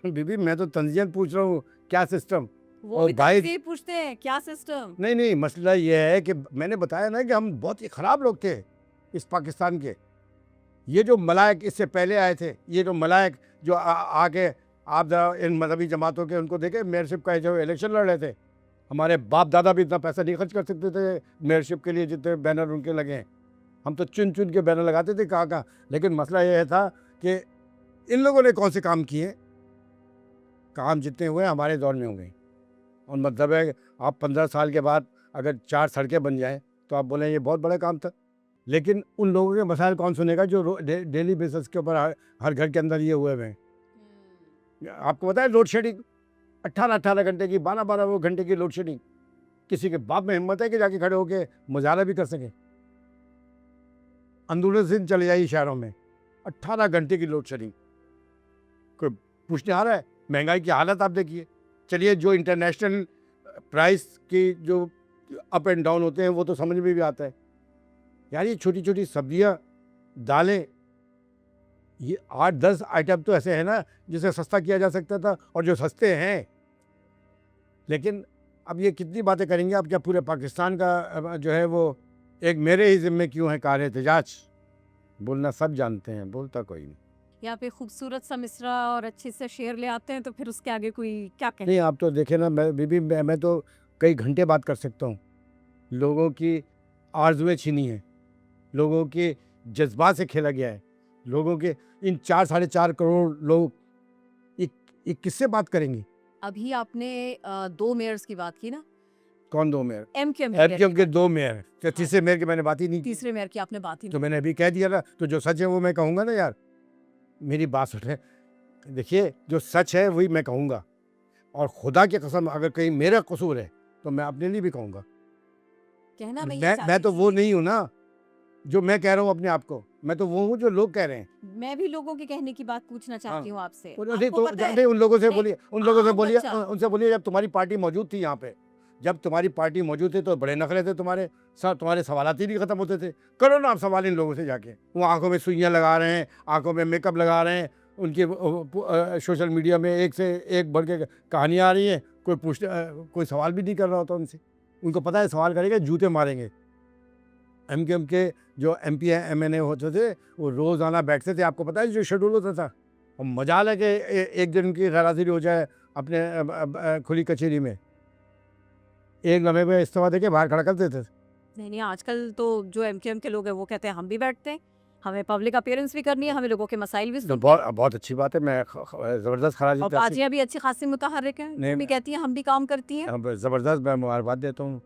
बीबी मैं तो तंजीयत पूछ रहा हूँ क्या सिस्टम। वो और भी भाई तो यही पूछते हैं क्या सिस्टम। नहीं मसला ये है कि मैंने बताया ना कि हम बहुत ही ख़राब लोग थे इस पाकिस्तान के। ये जो मलाइक इससे पहले आए थे, ये जो मलाइक जो आके आप ज़रा इन मजहबी जमातों के उनको देखे, मेयरशिप का जो इलेक्शन लड़ रहे थे, हमारे बाप दादा भी इतना पैसा नहीं खर्च कर सकते थे मेयरशिप के लिए जितने बैनर उनके लगे हैं। हम तो चुन चुन के बैनर लगाते थे कहाँ। लेकिन मसला यह था कि इन लोगों ने कौन से काम किए, काम जितने हुए हमारे दौर में हो गए। और मतलब है आप 15 साल के बाद अगर 4 सड़कें बन जाएं तो आप बोलें ये बहुत बड़ा काम था। लेकिन उन लोगों के मसाइल कौन सुनेगा जो डेली बेसिस के ऊपर हर घर के अंदर ये हुए हुए हैं। आपको पता है लोड शेडिंग, 18 घंटे की, 12 घंटे की लोड शेडिंग। किसी के बाप में हिम्मत है कि जाके खड़े होके मुजाहरा भी कर सके? अंदरूनी सिंध चले जाइए शहरों में, 18 घंटे की लोड शेडिंग। कोई पूछने आ रहा है? महंगाई की हालत आप देखिए। चलिए जो इंटरनेशनल प्राइस की जो अप एंड डाउन होते हैं वो तो समझ में भी आता है यार। ये छोटी छोटी सब्जियां, दालें, ये 8-10 आइटम तो ऐसे हैं ना जिसे सस्ता किया जा सकता था, और जो सस्ते हैं। लेकिन अब ये कितनी बातें करेंगे आप, क्या पूरे पाकिस्तान का जो है वो एक मेरे ही ज़िम्मे क्यों है कार एहतजाज? बोलना सब जानते हैं, बोलता कोई नहीं। यहाँ पे खूबसूरत सा मिसरा और अच्छे से शेर ले आते हैं तो फिर उसके आगे कोई क्या कहे। नहीं आप तो देखे ना, मैं तो कई घंटे बात कर सकता हूँ। लोगों की आरजुएं छीनी हैं, लोगों के जज्बात से खेला गया है, लोगों के इन 4-4.5 करोड़ लोग ये किससे बात करेंगे? अभी आपने 2 मेयर्स की बात की ना। कौन 2 मेयर? MQM के 2 मेयर, तो तीसरे मेयर की मैंने बात ही नहीं की। तीसरे मेयर की आपने बात ही तो मैंने अभी कह दिया ना, तो जो सच है वो मैं कहूँगा ना यार। मेरी बात सुने, देखिए जो सच है वही मैं कहूँगा, और खुदा की कसम अगर कहीं मेरा कसूर है तो मैं अपने लिए भी कहूँगा। कहना मैं तो वो नहीं हूँ ना जो मैं कह रहा हूँ अपने आप को। मैं तो वो हूँ जो लोग कह रहे हैं। मैं भी लोगों के कहने की बात पूछना चाहती हूँ आपसे। नहीं आपको तो पता है नहीं, उन लोगों से नहीं, बोलिए, उन लोगों से आम बोलिए, बच्चा उनसे बोलिए जब तुम्हारी पार्टी मौजूद थी यहाँ पे, जब तुम्हारी पार्टी मौजूद थी तो बड़े नखरे थे तुम्हारे, तुम्हारे सवालात ही नहीं खत्म होते थे। करो ना आप सवाल इन लोगों से जाके। वो आंखों में सुइयां लगा रहे हैं, आंखों में मेकअप लगा रहे हैं, उनकी सोशल मीडिया में एक से एक बढ़ के कहानियाँ आ रही हैं, कोई सवाल भी नहीं कर रहा होता उनसे। उनको पता है सवाल करेंगे जूते मारेंगे। एमकेएम के जो एमपी एमएनए होते थे वो रोज़ाना बैठते थे, आपको पता है जो शेड्यूल होता था। और मजाल है कि एक दिन उनकी गैरहाजिरी हो जाए अपने खुली कचहरी में, एक लम्हे में इस्तीफा देके बाहर खड़ा कर देते थे। नहीं, आजकल तो जो एमकेएम के लोग हैं वो कहते हैं हम भी बैठते हैं, हमें पब्लिक अपीयरेंस भी करनी है, हमें लोगों के मसाइल भी तो सुनने बहुत हैं। बहुत अच्छी बात है। मैं ज़बरदस्त खराज और बाजियाँ भी अच्छी खासी मुतहर्रिक हैं, नहीं वो भी कहती हैं हम भी काम करती हैं। ज़बरदस्त मैं मुबारकबाद देता हूँ।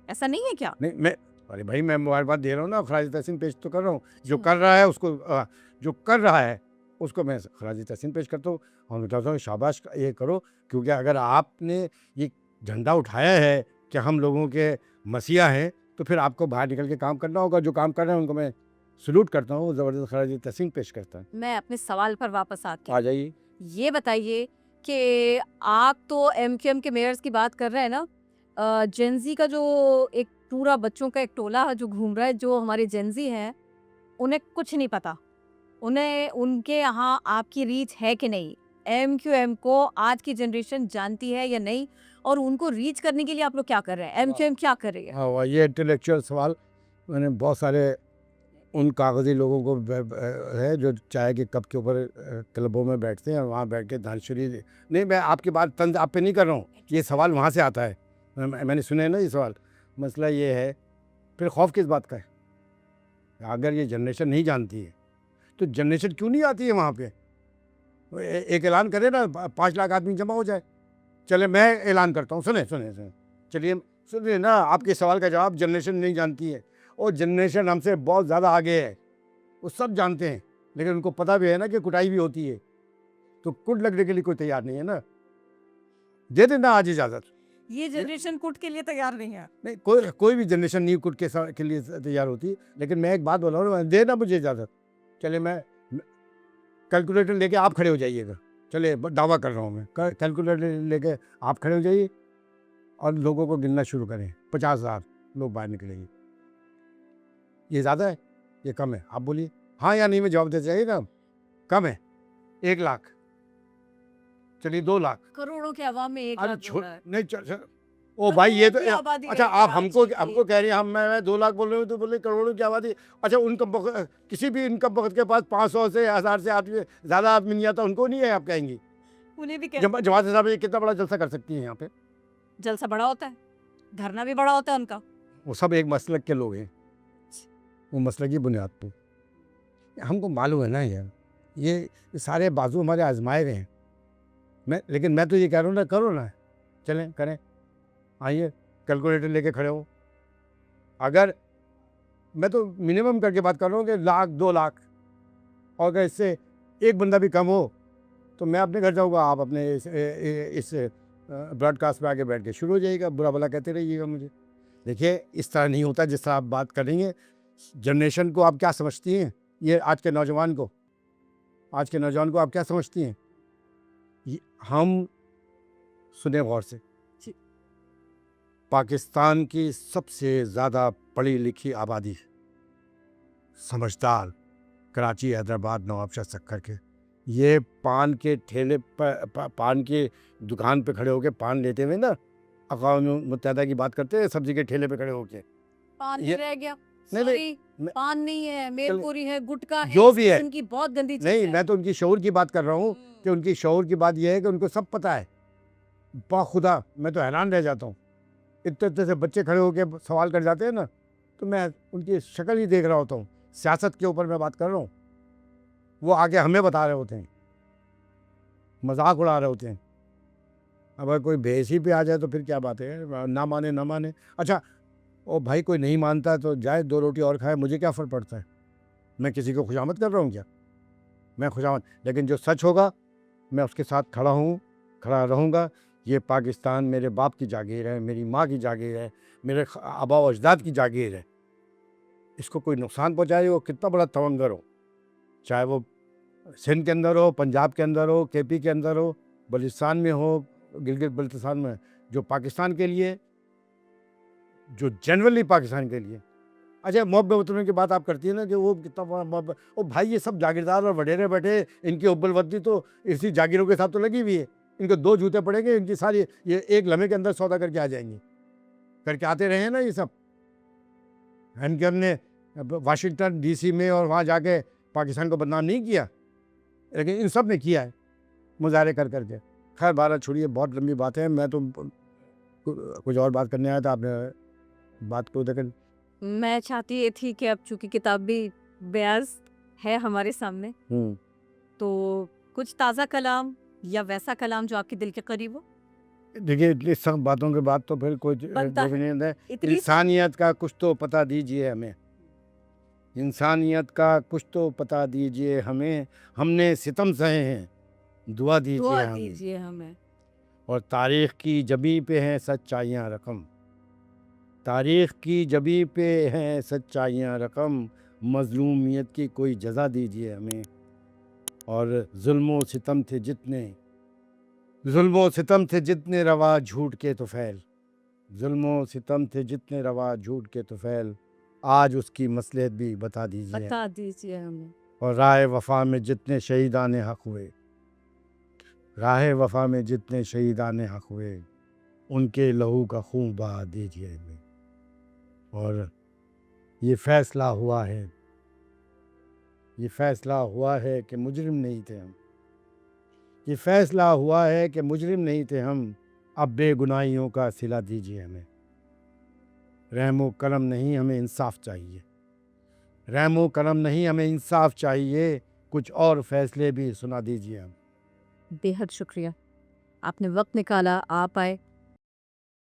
ऐसा नहीं है क्या? नहीं मैं, अरे भाई मैं मुबारकबाद दे रहा हूँ ना, खराज तहसीन पेश तो कर रहा हूँ। जो अच्छा। कर रहा है उसको जो कर रहा है उसको मैं खराज तहसीन पेश करता हूँ और बताता हूँ शाबाश ये करो, क्योंकि अगर आपने ये झंडा उठाया है कि हम लोगों के मसीहा हैं, तो फिर आपको बाहर निकल के काम करना होगा। जो काम कर रहे हैं उनको मैं सलूट करता हूँ, ज़बरदस्त खराज तहसीन पेश करता हूँ। मैं अपने सवाल पर वापस आके आ जाइए। ये बताइए कि आप तो एमकेएम के मेयर्स की बात कर रहे हैं ना, जेनजी का जो एक पूरा बच्चों का एक टोला है जो घूम रहा है, जो हमारे जेनजी हैं, उन्हें कुछ नहीं पता। उन्हें उनके यहाँ आपकी रीच है कि नहीं? एमक्यूएम को आज की जनरेशन जानती है या नहीं? और उनको रीच करने के लिए आप लोग क्या कर रहे हैं? एमक्यूएम क्या कर रही है? हाँ, वाह, ये इंटेलेक्चुअल सवाल मैंने बहुत सारे उन कागज़ी लोगों को है जो चाय के कप के ऊपर क्लबों में बैठते हैं और वहाँ बैठ के दानशूरी नहीं, मैं आपकी बात तंज आप पे नहीं कर रहा हूँ, ये सवाल वहाँ से आता है। मैंने सुने हैं ना ये सवाल। मसला ये है, फिर खौफ किस बात का है? अगर ये जनरेशन नहीं जानती है तो जनरेशन क्यों नहीं आती है वहाँ पे? एक ऐलान करे ना, 5 लाख आदमी जमा हो जाए। चले मैं ऐलान करता हूँ, सुने सुने सुने चलिए सुनिए ना, आपके सवाल का जवाब जनरेशन नहीं जानती है। और जनरेशन हमसे बहुत ज़्यादा आगे है, वो सब जानते हैं, लेकिन उनको पता भी है ना कि कुटाई भी होती है, तो कुट लगने के लिए कोई तैयार नहीं है ना। दे देना आज इजाज़त। ये जनरेशन कुट के लिए तैयार नहीं है। नहीं, कोई भी जनरेशन नहीं कुट के लिए तैयार होती, लेकिन मैं एक बात बोल रहा हूँ, देना मुझे इजाज़त। चले मैं कैलकुलेटर लेके आप खड़े हो जाइएगा, चले दावा कर रहा हूँ मैं, कैलकुलेटर लेके आप खड़े हो जाइए और लोगों को गिनना शुरू करें। 50,000 लोग बाहर निकलेंगे। ये ज़्यादा है, ये कम है? आप बोलिए हाँ या नहीं में जवाब दे जाइएगा। कम है? 1 लाख, चलिए 2 लाख। करोड़ों के अवाम में एक अरे लाख बोल रहा है। नहीं ओ भाई ये तो करोड़ों की आबादी अच्छा, है आप कराची की। हमको कह रही हैं, मैं 2 लाख बोल रही हूँ तो बोले करोड़ों की आबादी। अच्छा, किसी भी इनकम बखत के पास 500 से 1000 से आदमी ज़्यादा आदमी नहीं आता, उनको नहीं है आप कहेंगी? उन्हें भी कह जमात साहब ये कितना बड़ा जलसा कर सकती हैं यहाँ पे? जलसा बड़ा होता है, धरना भी बड़ा होता है उनका। वो सब एक मसलक के लोग हैं, वो मसलक की बुनियाद पे। हमको मालूम है ना यार, ये सारे बाजू हमारे आजमाए हुए हैं। लेकिन मैं तो ये कह रहा हूँ ना, करो ना, चलें करें, आइए कैलकुलेटर लेके खड़े हो। अगर मैं तो मिनिमम करके बात कर रहा हूँ कि लाख 2 लाख, और अगर इससे एक बंदा भी कम हो तो मैं अपने घर जाऊँगा, आप अपने इस ब्रॉडकास्ट में आके बैठ के शुरू हो जाइएगा, बुरा भला कहते रहिएगा मुझे। देखिए इस तरह नहीं होता जिस तरह आप बात कर रही हैं। जनरेशन को आप क्या समझती हैं? ये आज के नौजवान को आप क्या समझती हैं? हम सुने गौर से, पाकिस्तान की सबसे ज़्यादा पढ़ी लिखी आबादी, समझदार, कराची, हैदराबाद, नवाबशाह, सक्खर के, ये पान के ठेले पर पान की दुकान पे खड़े होके पान लेते हुए ना अक़वाम मुत्तहिदा की बात करते हैं, सब्जी के ठेले पे खड़े होके। पान ये रह गया, नहीं सॉरी, मैं- पान नहीं है, मेलपुरी है, गुटखा है, जो भी है, उनकी बहुत गंदी चीज नहीं है। मैं तो उनकी शऊर की बात कर रहा हूँ कि उनकी शऊर की बात यह है कि उनको सब पता है। बाखुदा मैं तो हैरान रह जाता हूँ, इतने से बच्चे खड़े होकर सवाल कर जाते हैं ना, तो मैं उनकी शक्ल ही देख रहा होता हूँ। सियासत के ऊपर मैं बात कर रहा हूँ, वो आगे हमें बता रहे होते हैं, मजाक उड़ा रहे होते हैं। अगर कोई बेइज्जती पे आ जाए तो फिर क्या बात है, ना माने ना माने। अच्छा ओ भाई, कोई नहीं मानता तो जाए 2 रोटी और खाए, मुझे क्या फ़र्क पड़ता है? मैं किसी को खुशामद कर रहा हूँ क्या? मैं खुशामद, लेकिन जो सच होगा मैं उसके साथ खड़ा हूँ, खड़ा रहूँगा। ये पाकिस्तान मेरे बाप की जागीर है, मेरी माँ की जागीर है, मेरे आबा व अजदाद की जागीर है। इसको कोई नुकसान पहुंचाए, वो कितना बड़ा तवंगर हो, चाहे वो सिंध के अंदर हो, पंजाब के अंदर हो, केपी के अंदर हो, बलूचिस्तान में हो, गिलगित बल्तिस्तान में, जो पाकिस्तान के लिए, जो जनरली पाकिस्तान के लिए। अच्छा, मोहब्बत वतन की बात आप करती है ना कि वो कितना बड़ा मोहब्बत, ओ भाई ये सब जागीरदार और वडेरे बैठे, इनकी उब्बलवर्दी तो इसी जागीरों के साथ तो लगी हुई है। इनको 2 जूते पड़ेंगे, इनकी सारी ये एक लम्हे के अंदर सौदा करके आ जाएंगी, करके आते रहे हैं ना ये सब। हैंडकर ने वाशिंगटन डीसी में और वहाँ जाके पाकिस्तान को बदनाम नहीं किया, लेकिन इन सब ने किया है मुजाहरे कर करके। खैर बात छोड़िए, बहुत लंबी बात है, मैं तो कुछ और बात करने आया था, आपने बात को देखें। मैं चाहती ये थी कि अब चूंकि किताब भी बयाज है हमारे सामने, तो कुछ ताज़ा कलाम या वैसा कलाम जो आपके दिल के करीब हो। देखिए, इस सब बातों के बाद तो फिर कोई बनता जो भी नहीं है। इतनी इंसानियत का कुछ तो पता दीजिए हमें, इंसानियत का कुछ तो पता दीजिए हमें, हमने सितम सहे हैं, दुआ दीजिए दुआ हमें। दीजिए हमें। और तारीख़ की जबी पे हैं सच्चाइयाँ रकम, तारीख़ की जबी पे हैं सच्चाइयाँ रकम, मज़लूमियत की कोई जज़ा दीजिए हमें। और ज़ुल्म सितम थे जितने, ज़ुल्म सितम थे जितने रवा झूठ के तो फैल, ज़ुल्म सितम थे जितने रवा झूठ के तो फैल, आज उसकी मसलहत भी बता दीजिए। बता दीजिए हमें। और राह वफ़ा में जितने शहीदान हक़ हुए, राह वफ़ा में जितने शहीदान हक़ हुए, उनके लहू का खून बहा दीजिए हमें। और ये फ़ैसला हुआ है, ये फ़ैसला हुआ है कि मुजरिम नहीं थे हम, ये फ़ैसला हुआ है कि मुजरिम नहीं थे हम, अब बेगुनाहियों का सिला दीजिए हमें। रहम व करम नहीं, हमें इंसाफ चाहिए, रहम व करम नहीं, हमें इंसाफ चाहिए, कुछ और फ़ैसले भी सुना दीजिए हम। बेहद शुक्रिया, आपने वक्त निकाला, आप आए